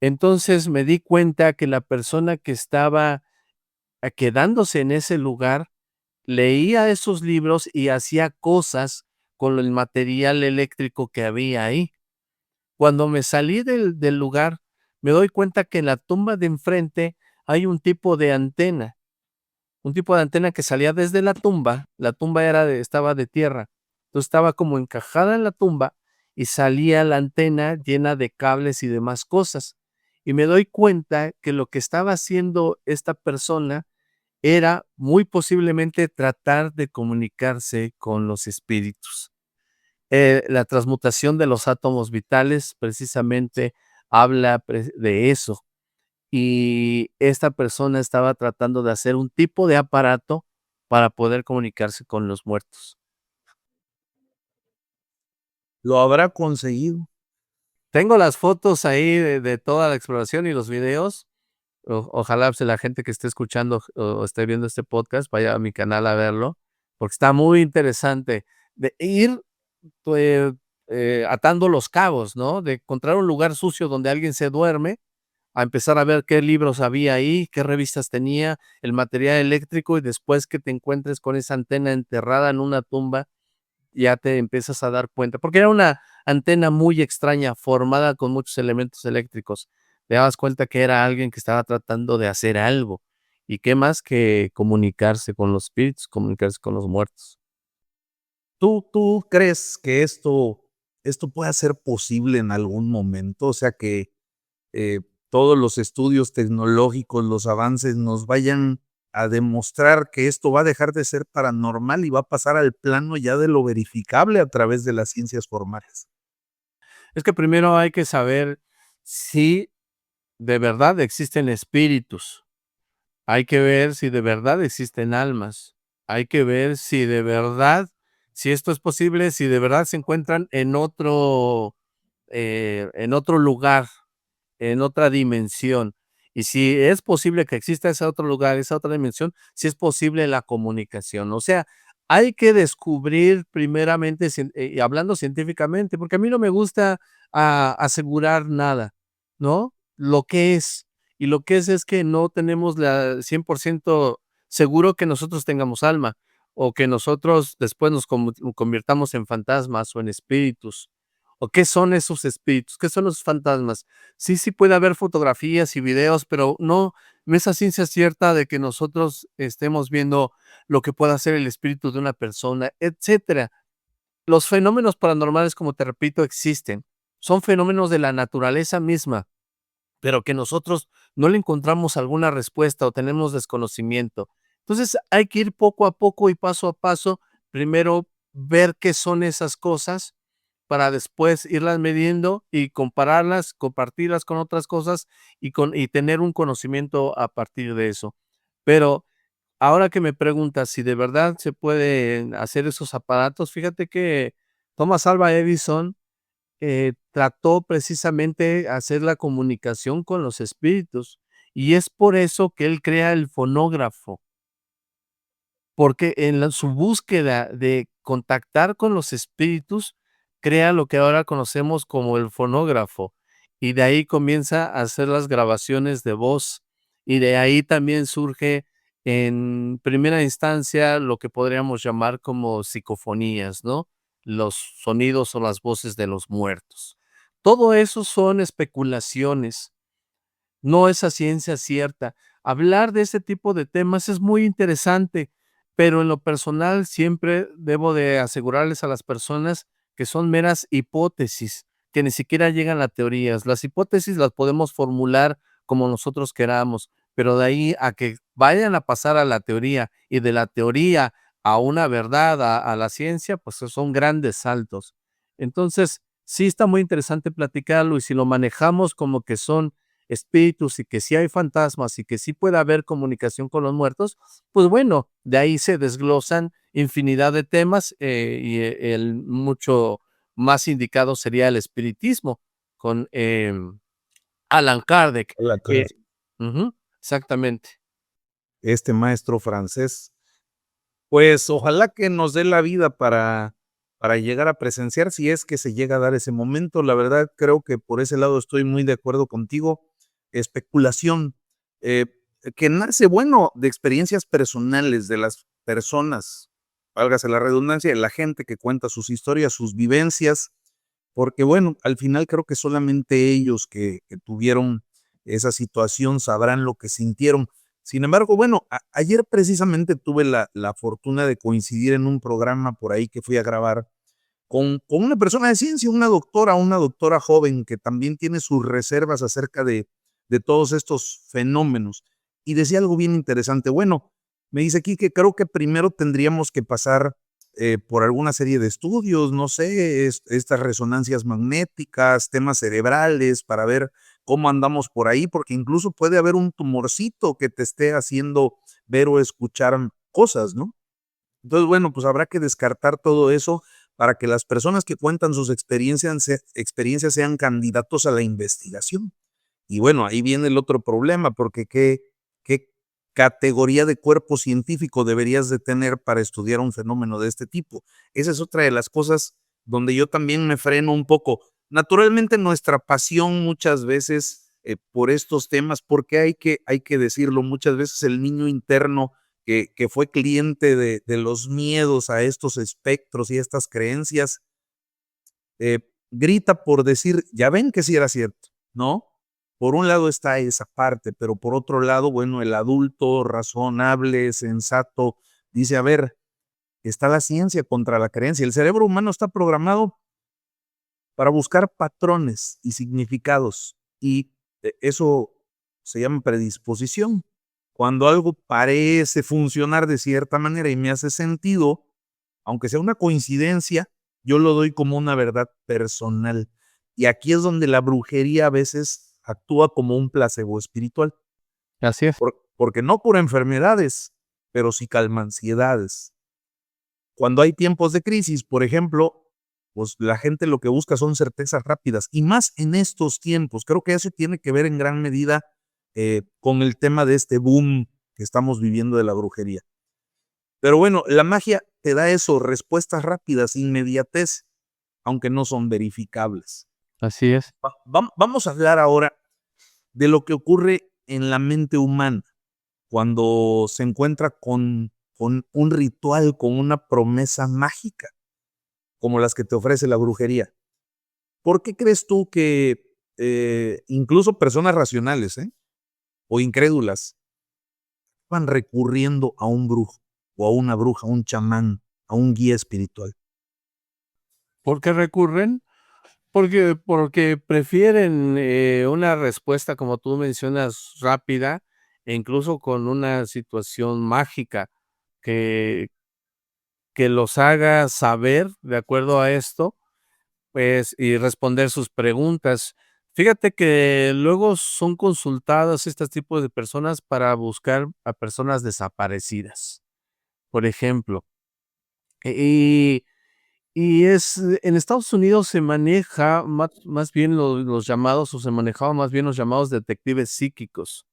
Entonces, me di cuenta que la persona que estaba, quedándose en ese lugar, leía esos libros y hacía cosas con el material eléctrico que había ahí. Cuando me salí del lugar, me doy cuenta que en la tumba de enfrente hay un tipo de antena que salía desde la tumba estaba de tierra, entonces estaba como encajada en la tumba y salía la antena llena de cables y demás cosas. Y me doy cuenta que lo que estaba haciendo esta persona era muy posiblemente tratar de comunicarse con los espíritus. La transmutación de los átomos vitales precisamente habla de eso. Y esta persona estaba tratando de hacer un tipo de aparato para poder comunicarse con los muertos. ¿Lo habrá conseguido? Tengo las fotos ahí de toda la exploración y los videos. Ojalá pues, la gente que esté escuchando o esté viendo este podcast vaya a mi canal a verlo, porque está muy interesante de ir pues, atando los cabos, ¿no? De encontrar un lugar sucio donde alguien se duerme, a empezar a ver qué libros había ahí, qué revistas tenía, el material eléctrico, y después que te encuentres con esa antena enterrada en una tumba, ya te empiezas a dar cuenta, porque era una antena muy extraña, formada con muchos elementos eléctricos. Te dabas cuenta que era alguien que estaba tratando de hacer algo, y qué más que comunicarse con los espíritus, comunicarse con los muertos. ¿Tú crees que esto pueda ser posible en algún momento? O sea, que eh, todos los estudios tecnológicos, los avances nos vayan a demostrar que esto va a dejar de ser paranormal y va a pasar al plano ya de lo verificable a través de las ciencias formales. Es que primero hay que saber si de verdad existen espíritus. Hay que ver si de verdad existen almas. Hay que ver si de verdad, si esto es posible, si de verdad se encuentran en otro lugar, en otra dimensión. Y si es posible que exista ese otro lugar, esa otra dimensión, si es posible la comunicación. O sea, hay que descubrir primeramente, y hablando científicamente, porque a mí no me gusta asegurar nada, ¿no? Lo que es. Y lo que es que no tenemos la 100% seguro que nosotros tengamos alma o que nosotros después nos convirtamos en fantasmas o en espíritus. ¿O qué son esos espíritus? ¿Qué son los fantasmas? Sí, sí puede haber fotografías y videos, pero no es a ciencia cierta de que nosotros estemos viendo lo que pueda ser el espíritu de una persona, etcétera. Los fenómenos paranormales, como te repito, existen. Son fenómenos de la naturaleza misma, pero que nosotros no le encontramos alguna respuesta o tenemos desconocimiento. Entonces, hay que ir poco a poco y paso a paso, primero ver qué son esas cosas para después irlas midiendo y compararlas, compartirlas con otras cosas y tener un conocimiento a partir de eso. Pero ahora que me preguntas si de verdad se pueden hacer esos aparatos, fíjate que Thomas Alva Edison trató precisamente hacer la comunicación con los espíritus, y es por eso que él crea el fonógrafo. Porque en su búsqueda de contactar con los espíritus, crea lo que ahora conocemos como el fonógrafo, y de ahí comienza a hacer las grabaciones de voz, y de ahí también surge en primera instancia lo que podríamos llamar como psicofonías, ¿no? Los sonidos o las voces de los muertos. Todo eso son especulaciones, no es a ciencia cierta. Hablar de ese tipo de temas es muy interesante, pero en lo personal siempre debo de asegurarles a las personas que son meras hipótesis, que ni siquiera llegan a teorías. Las hipótesis las podemos formular como nosotros queramos, pero de ahí a que vayan a pasar a la teoría y de la teoría a una verdad, a la ciencia, pues son grandes saltos. Entonces, sí está muy interesante platicarlo y si lo manejamos como que son espíritus y que sí hay fantasmas y que sí puede haber comunicación con los muertos, pues bueno, de ahí se desglosan infinidad de temas el mucho más indicado sería el espiritismo con Alan Kardec. Hola, Eh, Carlos. ujú, exactamente. Este maestro francés. Pues ojalá que nos dé la vida para llegar a presenciar, si es que se llega a dar ese momento. La verdad, creo que por ese lado estoy muy de acuerdo contigo. Especulación, eh, que nace, bueno, de experiencias personales de las personas, válgase la redundancia, de la gente que cuenta sus historias, sus vivencias, porque bueno, al final creo que solamente ellos que tuvieron esa situación sabrán lo que sintieron. Sin embargo, bueno, ayer precisamente tuve la fortuna de coincidir en un programa por ahí que fui a grabar con una persona de ciencia, una doctora joven que también tiene sus reservas acerca de todos estos fenómenos. Y decía algo bien interesante. Bueno, me dice aquí que creo que primero tendríamos que pasar por alguna serie de estudios, no sé, estas resonancias magnéticas, temas cerebrales, para ver cómo andamos por ahí, porque incluso puede haber un tumorcito que te esté haciendo ver o escuchar cosas, ¿no? Entonces, bueno, pues habrá que descartar todo eso para que las personas que cuentan sus experiencias sean candidatos a la investigación. Y bueno, ahí viene el otro problema, porque ¿qué categoría de cuerpo científico deberías de tener para estudiar un fenómeno de este tipo? Esa es otra de las cosas donde yo también me freno un poco. Naturalmente, nuestra pasión muchas veces por estos temas, porque hay que decirlo, muchas veces el niño interno que fue cliente de los miedos a estos espectros y estas creencias, grita por decir, ya ven que sí era cierto, ¿no? Por un lado está esa parte, pero por otro lado, bueno, el adulto razonable, sensato, dice, a ver, está la ciencia contra la creencia. El cerebro humano está programado para buscar patrones y significados y eso se llama predisposición. Cuando algo parece funcionar de cierta manera y me hace sentido, aunque sea una coincidencia, yo lo doy como una verdad personal. Y aquí es donde la brujería a veces actúa como un placebo espiritual, Así es. porque no cura enfermedades, pero sí calma ansiedades. Cuando hay tiempos de crisis, por ejemplo, pues la gente lo que busca son certezas rápidas y más en estos tiempos. Creo que eso tiene que ver en gran medida con el tema de este boom que estamos viviendo de la brujería. Pero bueno, la magia te da eso, respuestas rápidas, inmediatez, aunque no son verificables. Así es. Vamos a hablar ahora de lo que ocurre en la mente humana cuando se encuentra con un ritual, con una promesa mágica, como las que te ofrece la brujería. ¿Por qué crees tú que incluso personas racionales o incrédulas van recurriendo a un brujo o a una bruja, a un chamán, a un guía espiritual? ¿Por qué recurren? Porque prefieren, una respuesta, como tú mencionas, rápida, e incluso con una situación mágica que los haga saber, de acuerdo a esto, pues, y responder sus preguntas. Fíjate que luego son consultadas estos tipos de personas para buscar a personas desaparecidas, por ejemplo. Y en Estados Unidos se maneja más bien los llamados, o se manejaba más bien los llamados detectives psíquicos,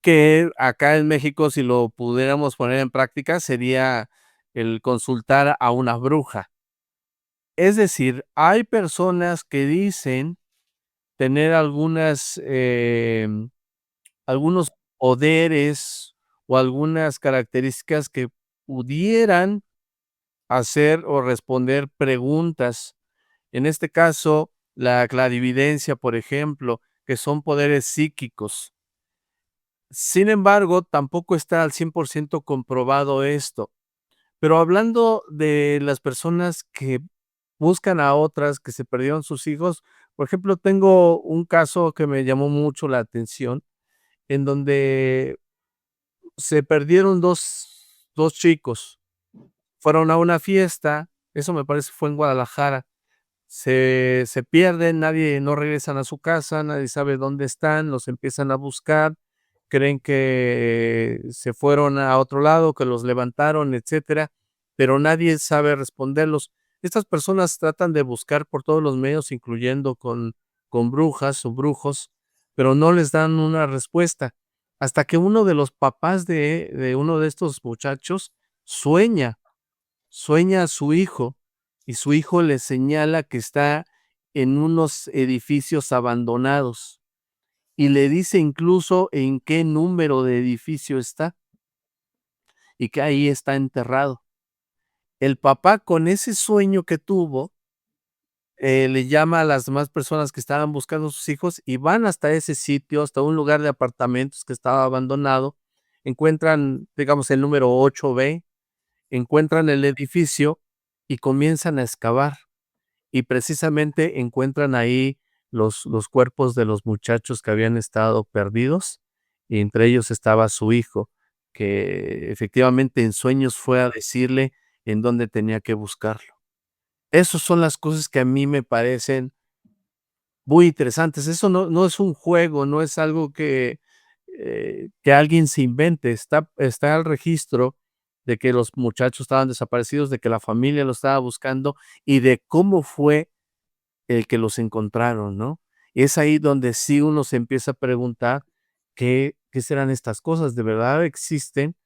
que acá en México, si lo pudiéramos poner en práctica, sería el consultar a una bruja. Es decir, hay personas que dicen tener algunos poderes o algunas características que pudieran hacer o responder preguntas. En este caso, la clarividencia, por ejemplo, que son poderes psíquicos. Sin embargo, tampoco está al 100% comprobado esto. Pero hablando de las personas que buscan a otras que se perdieron sus hijos, por ejemplo, tengo un caso que me llamó mucho la atención, en donde se perdieron dos chicos. Fueron a una fiesta, eso me parece fue en Guadalajara. Se pierden, nadie no regresan a su casa, nadie sabe dónde están, los empiezan a buscar, creen que se fueron a otro lado, que los levantaron, etcétera, pero nadie sabe responderlos. Estas personas tratan de buscar por todos los medios, incluyendo con brujas o brujos, pero no les dan una respuesta, hasta que uno de los papás de uno de estos muchachos sueña a su hijo, y su hijo le señala que está en unos edificios abandonados, y le dice incluso en qué número de edificio está, y que ahí está enterrado. El papá, con ese sueño que tuvo, le llama a las demás personas que estaban buscando a sus hijos, y van hasta ese sitio, hasta un lugar de apartamentos que estaba abandonado, encuentran, digamos, el número 8B, encuentran el edificio y comienzan a excavar. Y precisamente encuentran ahí los cuerpos de los muchachos que habían estado perdidos, y entre ellos estaba su hijo, que efectivamente en sueños fue a decirle en dónde tenía que buscarlo. Esas son las cosas que a mí me parecen muy interesantes. Eso no es un juego, no es algo que alguien se invente, está el registro de que los muchachos estaban desaparecidos, de que la familia los estaba buscando y de cómo fue el que los encontraron, ¿no? Es ahí donde sí uno se empieza a preguntar, ¿qué serán estas cosas? ¿De verdad existen?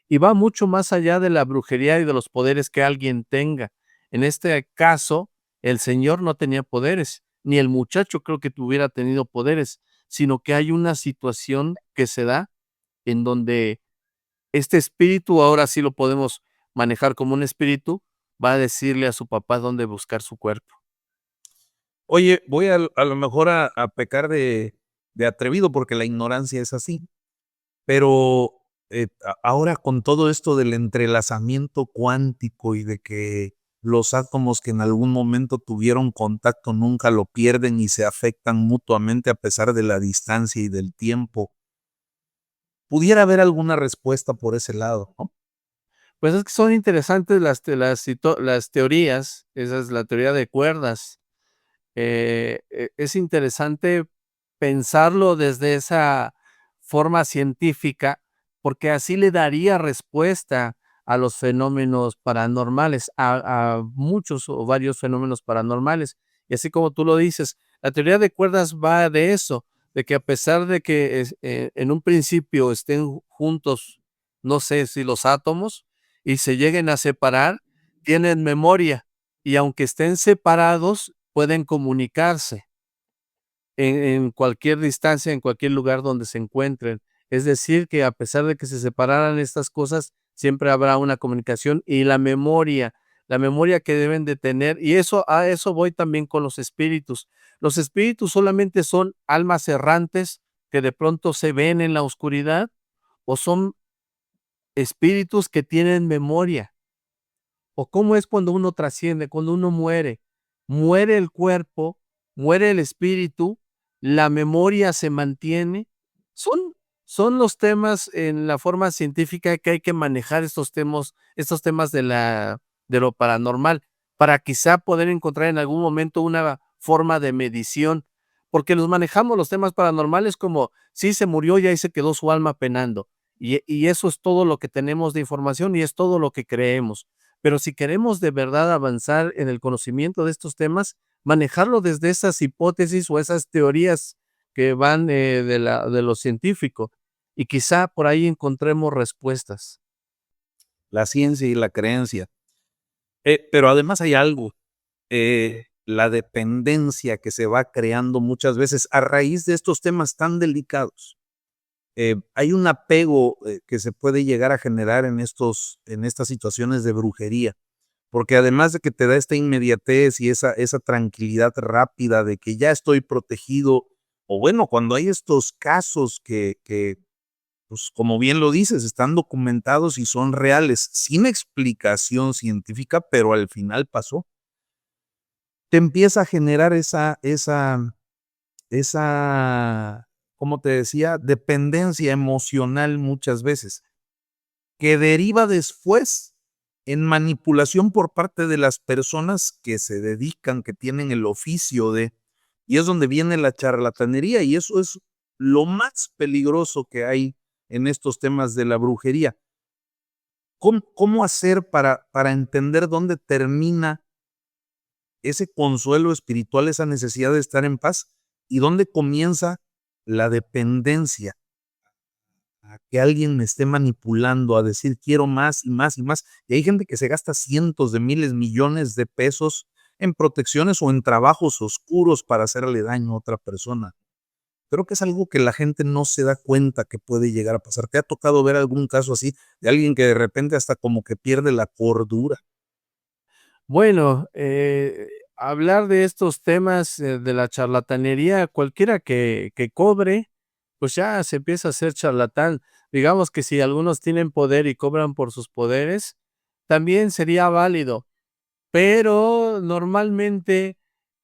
Y va mucho más allá de la brujería y de los poderes que alguien tenga. En este caso, el señor no tenía poderes, ni el muchacho creo que tuviera tenido poderes, sino que hay una situación que se da en donde este espíritu, ahora sí lo podemos manejar como un espíritu, va a decirle a su papá dónde buscar su cuerpo. Oye, voy a lo mejor a pecar de atrevido porque la ignorancia es así, pero ahora con todo esto del entrelazamiento cuántico y de que los átomos que en algún momento tuvieron contacto nunca lo pierden y se afectan mutuamente a pesar de la distancia y del tiempo, pudiera haber alguna respuesta por ese lado, ¿no? Pues es que son interesantes las teorías, esa es la teoría de cuerdas. Es interesante pensarlo desde esa forma científica, porque así le daría respuesta a los fenómenos paranormales, a muchos o varios fenómenos paranormales. Y así como tú lo dices, la teoría de cuerdas va de eso, de que a pesar de que en un principio estén juntos, no sé si los átomos, y se lleguen a separar, tienen memoria, y aunque estén separados, pueden comunicarse en cualquier distancia, en cualquier lugar donde se encuentren. Es decir, que a pesar de que se separaran estas cosas, siempre habrá una comunicación y la memoria que deben de tener, y eso a eso voy también con los espíritus. Los espíritus solamente son almas errantes que de pronto se ven en la oscuridad, o son espíritus que tienen memoria. ¿O cómo es cuando uno trasciende, cuando uno muere? Muere el cuerpo, muere el espíritu, la memoria se mantiene. Son son los temas en la forma científica que hay que manejar estos temas de lo paranormal, para quizá poder encontrar en algún momento una forma de medición, porque los manejamos los temas paranormales como, sí, se murió y ahí se quedó su alma penando, y eso es todo lo que tenemos de información y es todo lo que creemos. Pero si queremos de verdad avanzar en el conocimiento de estos temas, manejarlo desde esas hipótesis o esas teorías que van, de lo científico, y quizá por ahí encontremos respuestas. La ciencia y la creencia. Pero además hay algo, la dependencia que se va creando muchas veces a raíz de estos temas tan delicados. Hay un apego que se puede llegar a generar en estas situaciones de brujería, porque además de que te da esta inmediatez y esa tranquilidad rápida de que ya estoy protegido, o bueno, cuando hay estos casos que pues como bien lo dices, están documentados y son reales, sin explicación científica, pero al final pasó. Te empieza a generar esa, como te decía, dependencia emocional muchas veces, que deriva después en manipulación por parte de las personas que se dedican, que tienen el oficio de, y es donde viene la charlatanería, y eso es lo más peligroso que hay en estos temas de la brujería. ¿Cómo hacer para entender dónde termina ese consuelo espiritual, esa necesidad de estar en paz, y dónde comienza la dependencia? A que alguien me esté manipulando, a decir quiero más y más y más. Y hay gente que se gasta cientos de miles, millones de pesos en protecciones o en trabajos oscuros para hacerle daño a otra persona. Creo que es algo que la gente no se da cuenta que puede llegar a pasar. ¿Te ha tocado ver algún caso así de alguien que de repente hasta como que pierde la cordura? Bueno, hablar de estos temas, de la charlatanería, cualquiera que cobre, pues ya se empieza a ser charlatán. Digamos que si algunos tienen poder y cobran por sus poderes, también sería válido, pero normalmente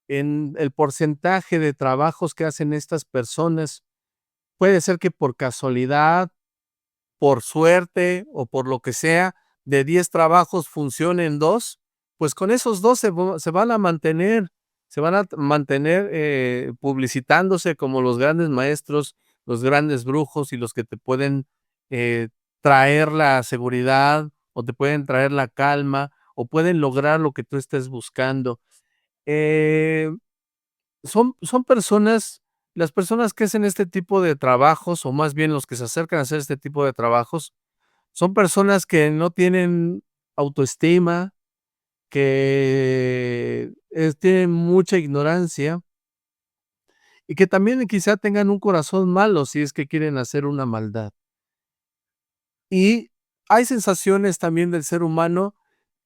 en el porcentaje de trabajos que hacen estas personas, puede ser que por casualidad, por suerte o por lo que sea, de 10 trabajos funcionen 2, pues con esos 2 se van a mantener, se van a mantener, publicitándose como los grandes maestros, los grandes brujos y los que te pueden, eh, traer la seguridad, o te pueden traer la calma, o pueden lograr lo que tú estés buscando. Eh son personas, las personas que hacen este tipo de trabajos, o más bien los que se acercan a hacer este tipo de trabajos, son personas que no tienen autoestima, que, tienen mucha ignorancia, y que también quizá tengan un corazón malo si es que quieren hacer una maldad. Y hay sensaciones también del ser humano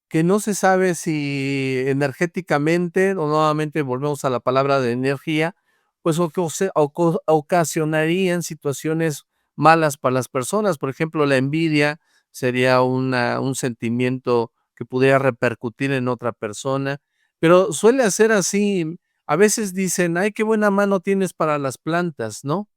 que no se sabe si energéticamente, o nuevamente volvemos a la palabra de energía, pues ocasionarían situaciones malas para las personas. Por ejemplo, la envidia sería un sentimiento que pudiera repercutir en otra persona, pero suele ser así. A veces dicen: "Ay, qué buena mano tienes para las plantas", ¿no?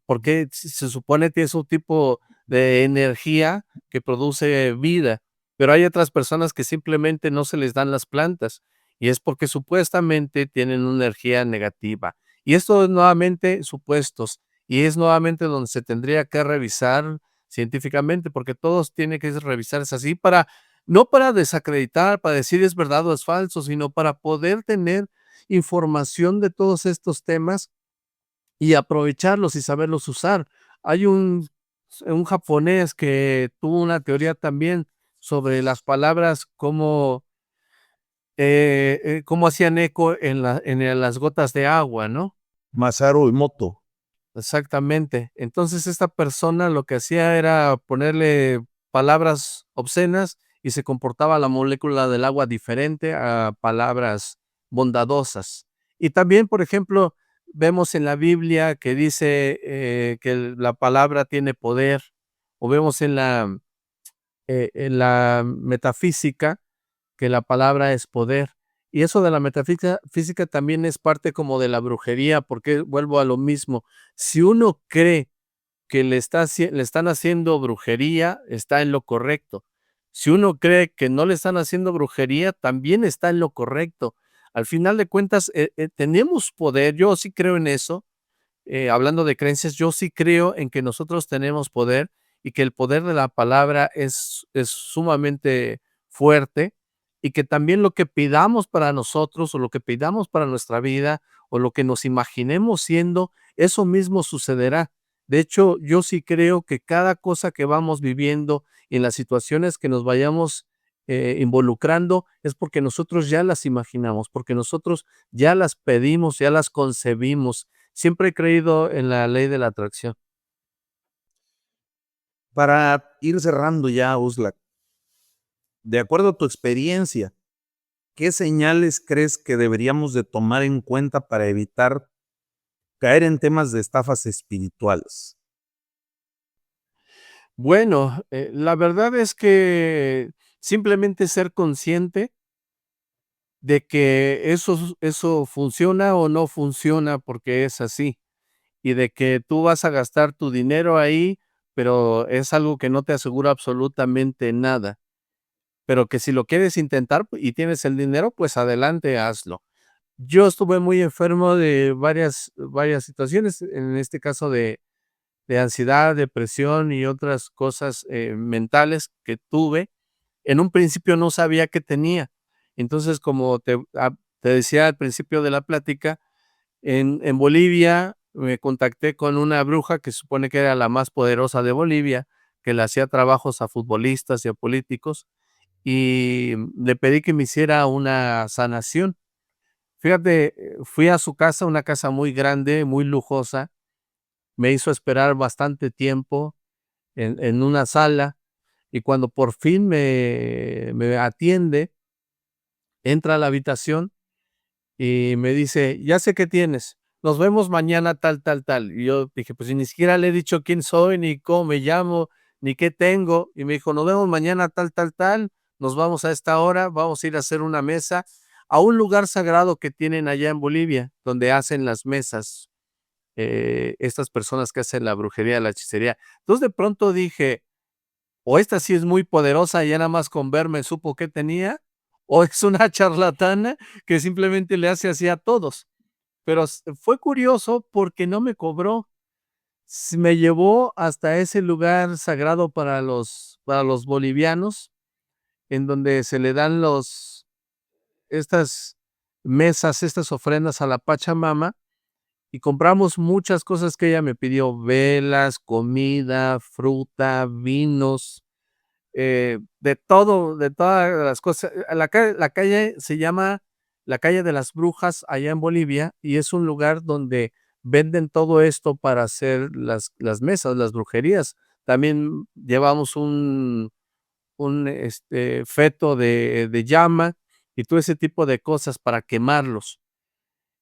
Porque se supone que es un tipo de energía que produce vida, pero hay otras personas que simplemente no se les dan las plantas, y es porque supuestamente tienen una energía negativa. Y esto es nuevamente supuestos, y es nuevamente donde se tendría que revisar científicamente, porque todos tiene que revisarse así para, no para desacreditar, para decir es verdad o es falso, sino para poder tener información de todos estos temas y aprovecharlos y saberlos usar. Hay un japonés que tuvo una teoría también sobre las palabras, cómo hacían eco en las gotas de agua, ¿no? Masaru Emoto. Exactamente. Entonces, esta persona lo que hacía era ponerle palabras obscenas y se comportaba la molécula del agua diferente a palabras bondadosas. Y también, por ejemplo, vemos en la Biblia que dice, que la palabra tiene poder, o vemos en la metafísica que la palabra es poder. Y eso de la metafísica física también es parte como de la brujería, porque vuelvo a lo mismo. Si uno cree que le están haciendo brujería, está en lo correcto. Si uno cree que no le están haciendo brujería, también está en lo correcto. Al final de cuentas, tenemos poder, yo sí creo en eso, hablando de creencias, yo sí creo en que nosotros tenemos poder y que el poder de la palabra es sumamente fuerte, y que también lo que pidamos para nosotros, o lo que pidamos para nuestra vida, o lo que nos imaginemos siendo, eso mismo sucederá. De hecho, yo sí creo que cada cosa que vamos viviendo y en las situaciones que nos vayamos involucrando es porque nosotros ya las imaginamos, porque nosotros ya las pedimos, ya las concebimos. Siempre he creído en la ley de la atracción. Para ir cerrando ya, Oxlack, de acuerdo a tu experiencia, ¿qué señales crees que deberíamos de tomar en cuenta para evitar caer en temas de estafas espirituales? Bueno, la verdad es que simplemente ser consciente de que eso funciona o no funciona porque es así, y de que tú vas a gastar tu dinero ahí, pero es algo que no te asegura absolutamente nada, pero que si lo quieres intentar y tienes el dinero, pues adelante, hazlo. Yo estuve muy enfermo de varias situaciones, en este caso de ansiedad, depresión y otras cosas, mentales que tuve. En un principio no sabía qué tenía. Entonces, como te decía al principio de la plática, en Bolivia me contacté con una bruja que se supone que era la más poderosa de Bolivia, que le hacía trabajos a futbolistas y a políticos, y le pedí que me hiciera una sanación. Fíjate, fui a su casa, una casa muy grande, muy lujosa, me hizo esperar bastante tiempo en una sala, y cuando por fin me atiende, entra a la habitación y me dice: "Ya sé qué tienes, nos vemos mañana tal, tal, tal". Y yo dije: "Pues si ni siquiera le he dicho quién soy, ni cómo me llamo, ni qué tengo". Y me dijo: "Nos vemos mañana tal, tal, tal, nos vamos a esta hora, vamos a ir a hacer una mesa a un lugar sagrado que tienen allá en Bolivia, donde hacen las mesas, estas personas que hacen la brujería, la hechicería". Entonces, de pronto dije: "O esta sí es muy poderosa y ya nada más con verme supo qué tenía, o es una charlatana que simplemente le hace así a todos". Pero fue curioso porque no me cobró. Me llevó hasta ese lugar sagrado para los bolivianos, en donde se le dan estas mesas, estas ofrendas a la Pachamama, y compramos muchas cosas que ella me pidió: velas, comida, fruta, vinos, de todo, de todas las cosas. La calle se llama la calle de las Brujas allá en Bolivia, y es un lugar donde venden todo esto para hacer las mesas, las brujerías. También llevamos feto de llama y todo ese tipo de cosas para quemarlos.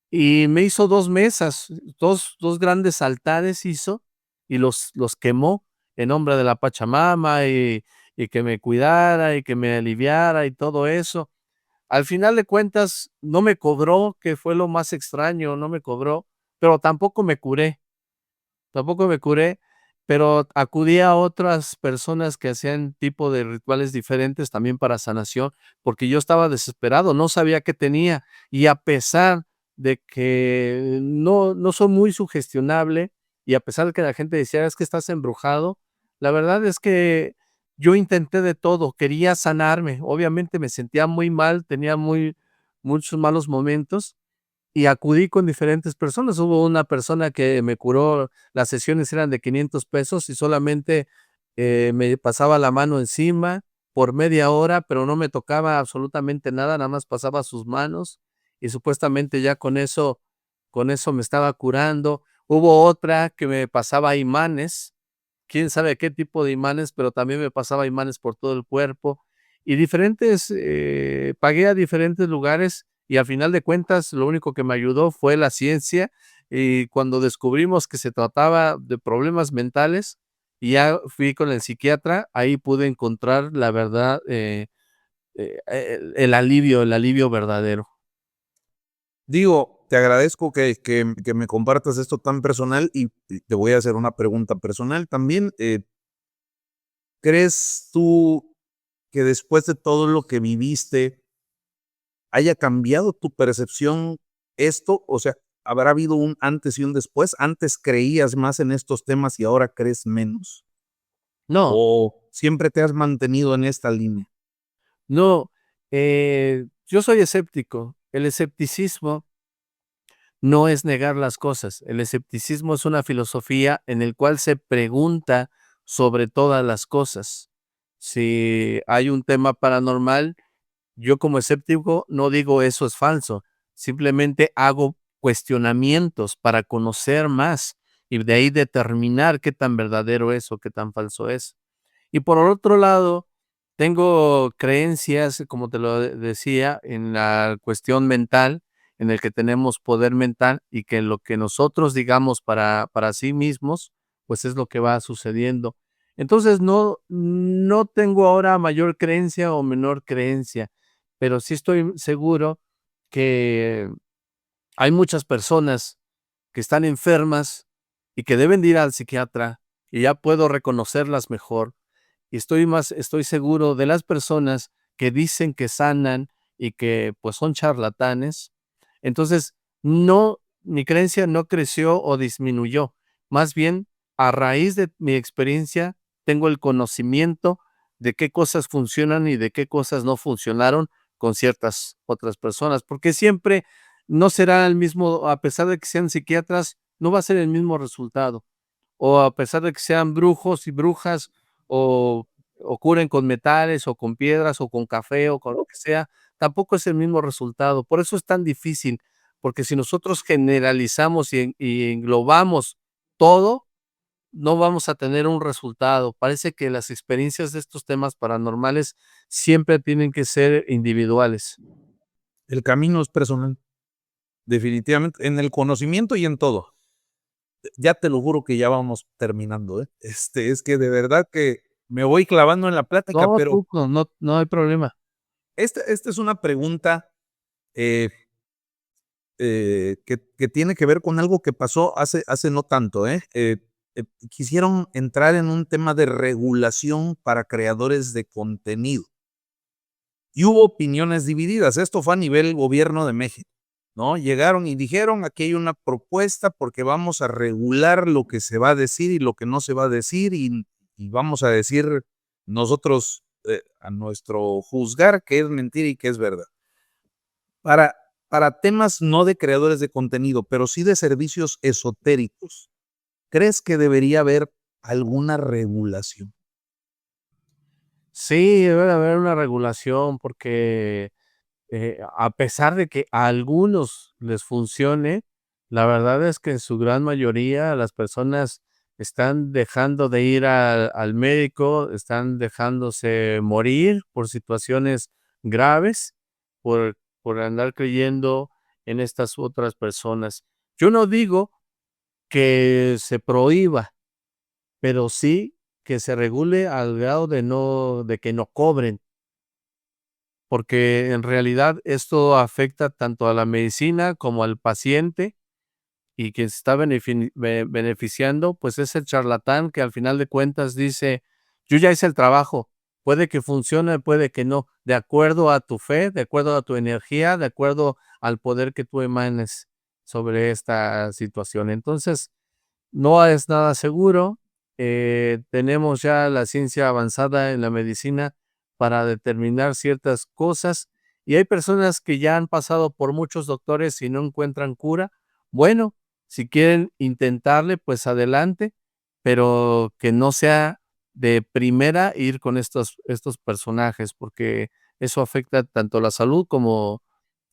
Y me hizo 2 mesas, dos grandes altares hizo, y los quemó en nombre de la Pachamama, y que me cuidara, y que me aliviara, y todo eso. Al final de cuentas, no me cobró, que fue lo más extraño, no me cobró, pero tampoco me curé, pero acudí a otras personas que hacían tipo de rituales diferentes también para sanación, porque yo estaba desesperado, no sabía qué tenía, y a pesar de que no soy muy sugestionable, y a pesar de que la gente decía: "Es que estás embrujado", la verdad es que yo intenté de todo, quería sanarme, obviamente me sentía muy mal, tenía muchos malos momentos, y acudí con diferentes personas. Hubo una persona que me curó, las sesiones eran de 500 pesos y solamente, me pasaba la mano encima por media hora, pero no me tocaba absolutamente nada, nada más pasaba sus manos y supuestamente ya con eso me estaba curando. Hubo otra que me pasaba imanes, quién sabe qué tipo de imanes, pero también me pasaba imanes por todo el cuerpo, y pagué a diferentes lugares, y al final de cuentas, lo único que me ayudó fue la ciencia, y cuando descubrimos que se trataba de problemas mentales, y ya fui con el psiquiatra, ahí pude encontrar la verdad, el alivio verdadero. Digo, te agradezco que me compartas esto tan personal y te voy a hacer una pregunta personal también. ¿Crees tú que después de todo lo que viviste haya cambiado tu percepción esto? O sea, ¿habrá habido un antes y un después? ¿Antes creías más en estos temas y ahora crees menos? No, ¿O siempre te has mantenido en esta línea? no, yo soy escéptico. El escepticismo no es negar las cosas. El escepticismo es una filosofía en el cual se pregunta sobre todas las cosas. Si hay un tema paranormal, yo como escéptico no digo eso es falso, simplemente hago cuestionamientos para conocer más y de ahí determinar qué tan verdadero es o qué tan falso es. Y por otro lado, Tengo creencias, como te lo decía, en la cuestión mental, en el que tenemos poder mental y que lo que nosotros digamos para sí mismos, pues es lo que va sucediendo. Entonces, no tengo ahora mayor creencia o menor creencia, pero sí estoy seguro que hay muchas personas que están enfermas y que deben de ir al psiquiatra, y ya puedo reconocerlas mejor. Y estoy seguro de las personas que dicen que sanan y que, pues, son charlatanes. Entonces, mi creencia no creció o disminuyó. Más bien, a raíz de mi experiencia, tengo el conocimiento de qué cosas funcionan y de qué cosas no funcionaron con ciertas otras personas, porque siempre no será el mismo, a pesar de que sean psiquiatras, no va a ser el mismo resultado. O a pesar de que sean brujos y brujas, o curen con metales, o con piedras, o con café, o con lo que sea, tampoco es el mismo resultado. Por eso es tan difícil, porque si nosotros generalizamos y englobamos todo, no vamos a tener un resultado. Parece que las experiencias de estos temas paranormales siempre tienen que ser individuales. El camino es personal, definitivamente, en el conocimiento y en todo. Ya te lo juro que ya vamos terminando, ¿eh? Es que de verdad que me voy clavando en la plática, No, pero tú, no hay problema. esta es una pregunta eh, que tiene que ver con algo que pasó hace no tanto, ¿eh? Quisieron entrar en un tema de regulación para creadores de contenido. Y hubo opiniones divididas. Esto fue a nivel gobierno de México, ¿no? Llegaron y dijeron, aquí hay una propuesta porque vamos a regular lo que se va a decir y lo que no se va a decir y vamos a decir nosotros a nuestro juzgar qué es mentira y qué es verdad. Para, para temas no de creadores de contenido, pero sí de servicios esotéricos, ¿crees que debería haber alguna regulación? Sí, debe de haber una regulación porque, a pesar de que a algunos les funcione, la verdad es que en su gran mayoría las personas están dejando de ir al médico, están dejándose morir por situaciones graves, por andar creyendo en estas otras personas. Yo no digo que se prohíba, pero sí que se regule al grado de que no cobren, porque en realidad esto afecta tanto a la medicina como al paciente, y quien se está beneficiando, pues, es el charlatán que al final de cuentas dice: "Yo ya hice el trabajo, puede que funcione, puede que no", de acuerdo a tu fe, de acuerdo a tu energía, de acuerdo al poder que tú emanes sobre esta situación. Entonces, no es nada seguro. Tenemos ya la ciencia avanzada en la medicina para determinar ciertas cosas, y hay personas que ya han pasado por muchos doctores y no encuentran cura. Bueno, si quieren intentarle, pues adelante, pero que no sea de primera ir con estos personajes, porque eso afecta tanto la salud como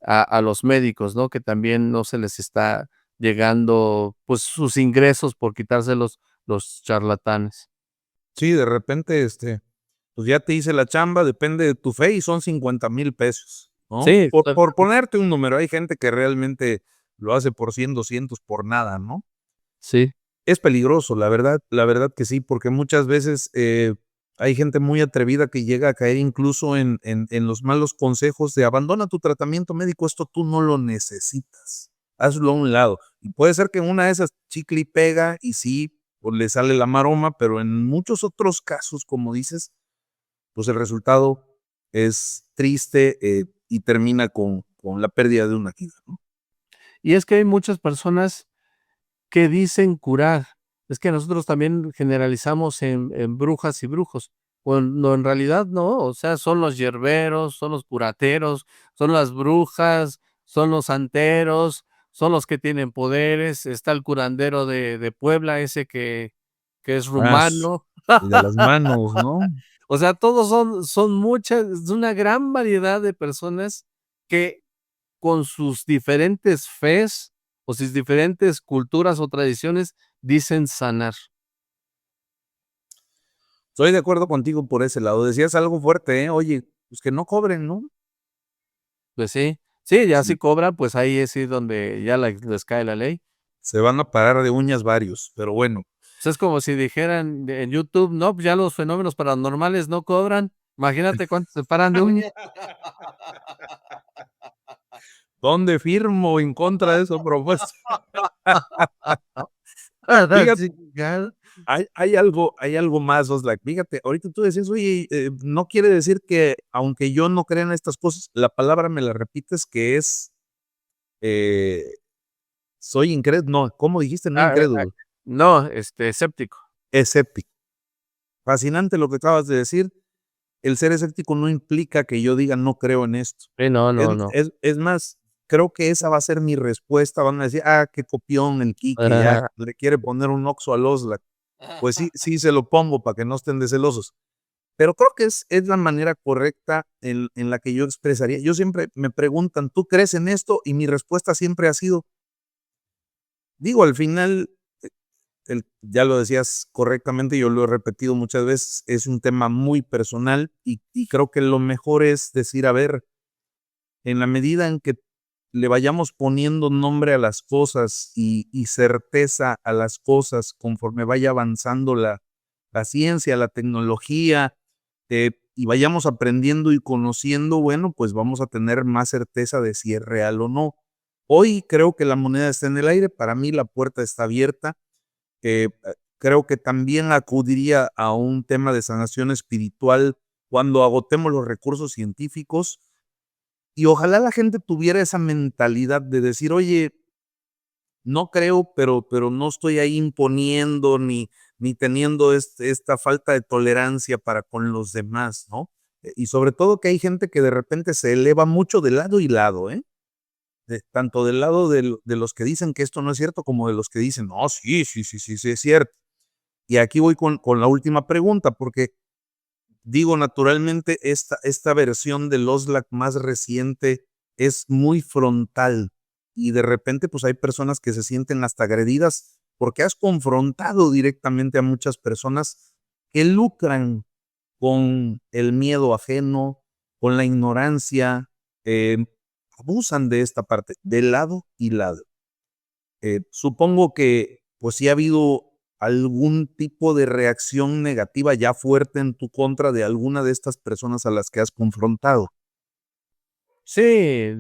a los médicos, ¿no? Que también no se les está llegando, pues, sus ingresos por quitárselos los charlatanes. Sí, de repente, pues ya te hice la chamba, depende de tu fe y son 50,000 pesos, ¿no? Sí, Por ponerte un número, hay gente que realmente lo hace por 100, 200 por nada, ¿no? sí, Es peligroso, la verdad que sí, porque muchas veces hay gente muy atrevida que llega a caer incluso en los malos consejos de abandona tu tratamiento médico, esto tú no lo necesitas, hazlo a un lado. Y puede ser que en una de esas chicle y pega y sí, pues le sale la maroma, pero en muchos otros casos, como dices, pues el resultado es triste y termina con la pérdida de una vida, ¿no? y es que hay muchas personas que dicen curar. Es que nosotros también generalizamos en brujas y brujos, cuando en realidad no, o sea, son los hierberos, son los curateros, son las brujas, son los santeros, son los que tienen poderes, está el curandero de Puebla, ese que es Ah, rumano. y de las manos, ¿no? O sea, todos son muchas, es una gran variedad de personas que con sus diferentes fes, o sus diferentes culturas o tradiciones, dicen sanar. Estoy de acuerdo contigo por ese lado. Decías algo fuerte, ¿eh? Oye, pues que no cobren, ¿no? Pues sí, sí, ya si Sí. cobran, pues ahí es sí donde ya les cae la ley. Se van a parar de uñas varios, pero bueno. Pues es como si dijeran en YouTube, no, pues ya los fenómenos paranormales no cobran. Imagínate cuántos se paran de uñas. ¿Dónde firmo en contra de esa propuesta? Fíjate, Sí, claro. hay algo más, Oslac. Fíjate, ahorita tú decías, oye, no quiere decir que aunque yo no crea en estas cosas, la palabra me la repites que es, eh, soy incrédulo, no, ¿cómo dijiste? No incrédulo, No, escéptico. escéptico. Fascinante lo que acabas de decir. El ser escéptico no implica que yo diga no creo en esto. Sí, no, Es, no, no. es más, creo que esa va a ser mi respuesta. Van a decir, qué copión el Quique, ya Ajá. le quiere poner un oxo al Oxlack. Pues sí, sí se lo pongo para que no estén de celosos. Pero creo que es la manera correcta en la que yo expresaría. Yo siempre me preguntan, ¿tú crees en esto? Y mi respuesta siempre ha sido, digo, al final, ya lo decías correctamente, yo lo he repetido muchas veces, es un tema muy personal y creo que lo mejor es decir, a ver, en la medida en que le vayamos poniendo nombre a las cosas y certeza a las cosas conforme vaya avanzando la ciencia, la tecnología, y vayamos aprendiendo y conociendo, bueno, pues vamos a tener más certeza de si es real o no. Hoy creo que la moneda está en el aire, para mí la puerta está abierta. Creo que también acudiría a un tema de sanación espiritual cuando agotemos los recursos científicos y ojalá la gente tuviera esa mentalidad de decir, oye, no creo, pero no estoy ahí imponiendo ni teniendo esta falta de tolerancia para con los demás, ¿no? Y sobre todo que hay gente que de repente se eleva mucho de lado y lado, ¿eh? Tanto del lado de los que dicen que esto no es cierto, como de los que dicen, no, sí, sí, sí, sí, sí es cierto. Y aquí voy con la última pregunta, porque digo, naturalmente, esta versión del Oxlack más reciente es muy frontal y de repente, pues hay personas que se sienten hasta agredidas porque has confrontado directamente a muchas personas que lucran con el miedo ajeno, con la ignorancia, eh, abusan de esta parte, de lado y lado. Supongo que, pues, sí ha habido algún tipo de reacción negativa ya fuerte en tu contra de alguna de estas personas a las que has confrontado. Sí,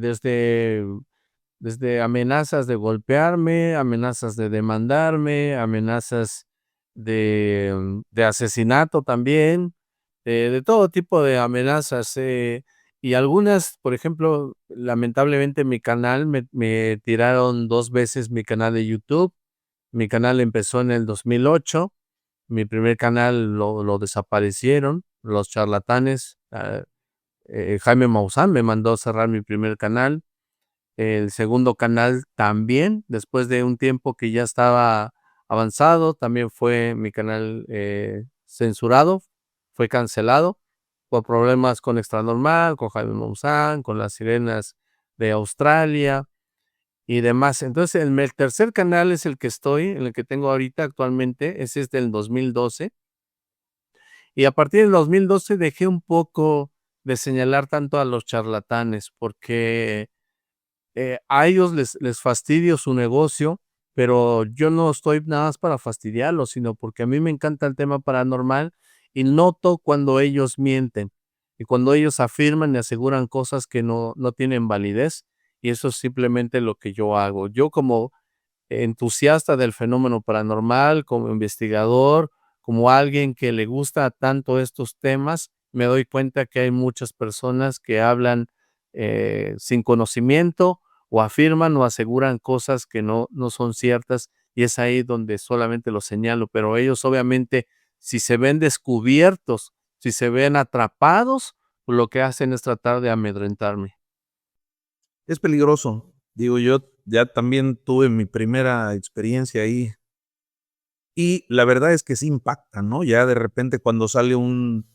desde amenazas de golpearme, amenazas de demandarme, amenazas de asesinato también, de todo tipo de amenazas, y algunas, por ejemplo, lamentablemente mi canal me tiraron 2 veces mi canal de YouTube. Mi canal empezó en el 2008. Mi primer canal lo desaparecieron, los charlatanes, Jaime Maussan me mandó cerrar mi primer canal. El segundo canal también, después de un tiempo que ya estaba avanzado, también fue mi canal, censurado, fue cancelado por problemas con Extranormal, con Jaime Maussan, con las sirenas de Australia y demás. Entonces, el tercer canal es el que estoy, en el que tengo ahorita actualmente, ese es del 2012. Y a partir del 2012 dejé un poco de señalar tanto a los charlatanes, porque a ellos les fastidio su negocio, pero yo no estoy nada más para fastidiarlos, sino porque a mí me encanta el tema paranormal y noto cuando ellos mienten y cuando ellos afirman y aseguran cosas que no tienen validez, y eso es simplemente lo que yo hago. Yo como entusiasta del fenómeno paranormal, como investigador, como alguien que le gusta tanto estos temas, me doy cuenta que hay muchas personas que hablan sin conocimiento o afirman o aseguran cosas que no son ciertas y es ahí donde solamente lo señalo, pero ellos obviamente si se ven descubiertos, si se ven atrapados, lo que hacen es tratar de amedrentarme. Es peligroso. Digo, yo ya también tuve mi primera experiencia ahí y la verdad es que sí impacta, ¿no? Ya de repente cuando sale un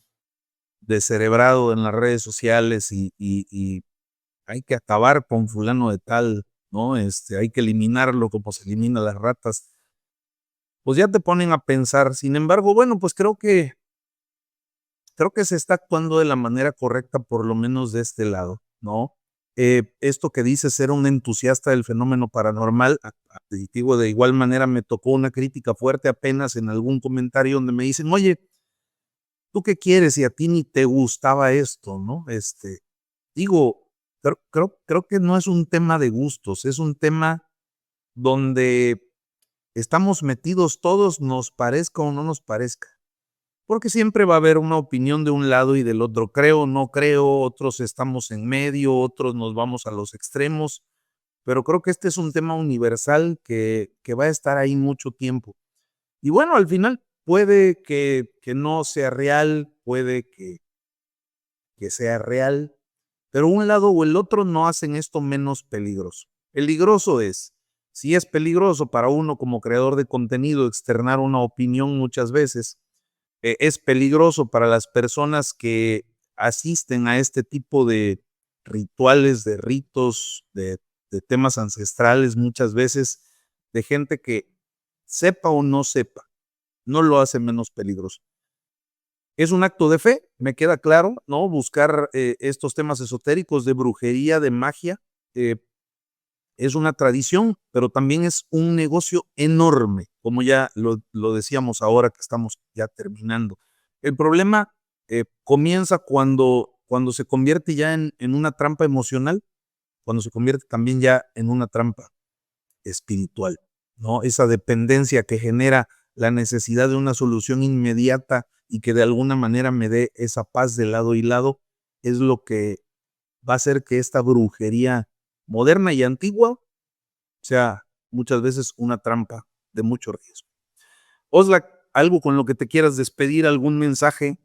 descerebrado en las redes sociales y hay que acabar con fulano de tal, ¿no? Hay que eliminarlo como se elimina las ratas. Pues ya te ponen a pensar. Sin embargo, bueno, pues creo que creo que se está actuando de la manera correcta, por lo menos de este lado, ¿no? Esto que dice ser un entusiasta del fenómeno paranormal, digo, de igual manera me tocó una crítica fuerte apenas en algún comentario donde me dicen, oye, ¿tú qué quieres si a ti ni te gustaba esto, no? Digo, creo que no es un tema de gustos, es un tema donde estamos metidos todos, nos parezca o no nos parezca. Porque siempre va a haber una opinión de un lado y del otro. Creo, no creo, otros estamos en medio, otros nos vamos a los extremos. Pero creo que este es un tema universal que va a estar ahí mucho tiempo. Y bueno, al final puede que no sea real, puede que sea real, pero un lado o el otro no hacen esto menos peligroso. Peligroso es, si es peligroso para uno como creador de contenido externar una opinión muchas veces, es peligroso para las personas que asisten a este tipo de rituales, de ritos, de temas ancestrales muchas veces, de gente que sepa o no sepa, no lo hace menos peligroso. Es un acto de fe, me queda claro, ¿no? Buscar estos temas esotéricos de brujería, de magia, es una tradición, pero también es un negocio enorme, como ya lo decíamos ahora que estamos ya terminando. El problema comienza cuando se convierte ya en una trampa emocional, cuando se convierte también ya en una trampa espiritual, ¿no? Esa dependencia que genera la necesidad de una solución inmediata y que de alguna manera me dé esa paz de lado y lado, es lo que va a hacer que esta brujería moderna y antigua sea muchas veces una trampa de mucho riesgo. Oxlack, algo con lo que te quieras despedir, algún mensaje,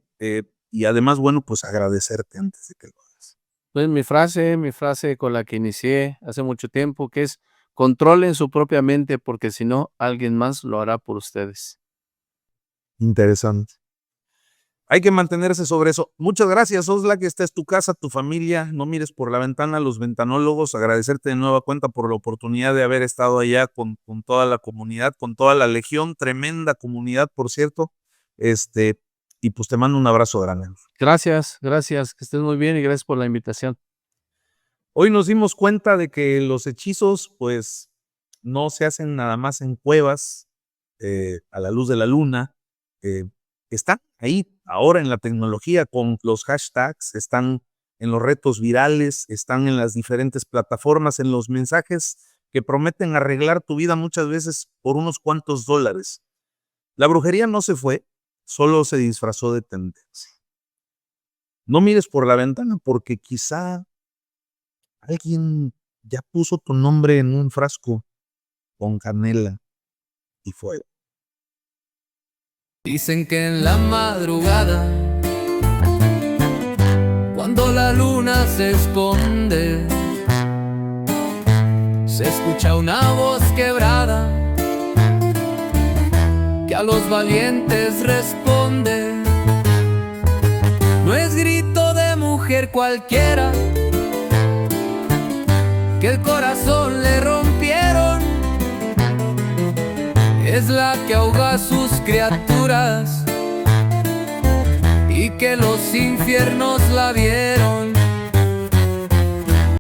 y además, bueno, pues agradecerte antes de que lo hagas. Pues mi frase con la que inicié hace mucho tiempo, que es: controlen su propia mente, porque si no, alguien más lo hará por ustedes. Interesante. Hay que mantenerse sobre eso. Muchas gracias, Oxlack. Esta es tu casa, tu familia. No mires por la ventana, los ventanólogos. Agradecerte de nueva cuenta por la oportunidad de haber estado allá con toda la comunidad, con toda la legión. Tremenda comunidad, por cierto. Y pues te mando un abrazo grande. Gracias, que estés muy bien y gracias por la invitación. Hoy nos dimos cuenta de que los hechizos, pues, no se hacen nada más en cuevas, a la luz de la luna. Están ahí ahora en la tecnología con los hashtags, están en los retos virales, están en las diferentes plataformas, en los mensajes que prometen arreglar tu vida muchas veces por unos cuantos dólares. La brujería no se fue, solo se disfrazó de tendencia. No mires por la ventana porque quizá alguien ya puso tu nombre en un frasco con canela y fuego. Dicen que en la madrugada, cuando la luna se esconde, se escucha una voz quebrada que a los valientes responde. No es grito de mujer cualquiera, que el corazón le rompieron, es la que ahoga a sus criaturas y que los infiernos la vieron.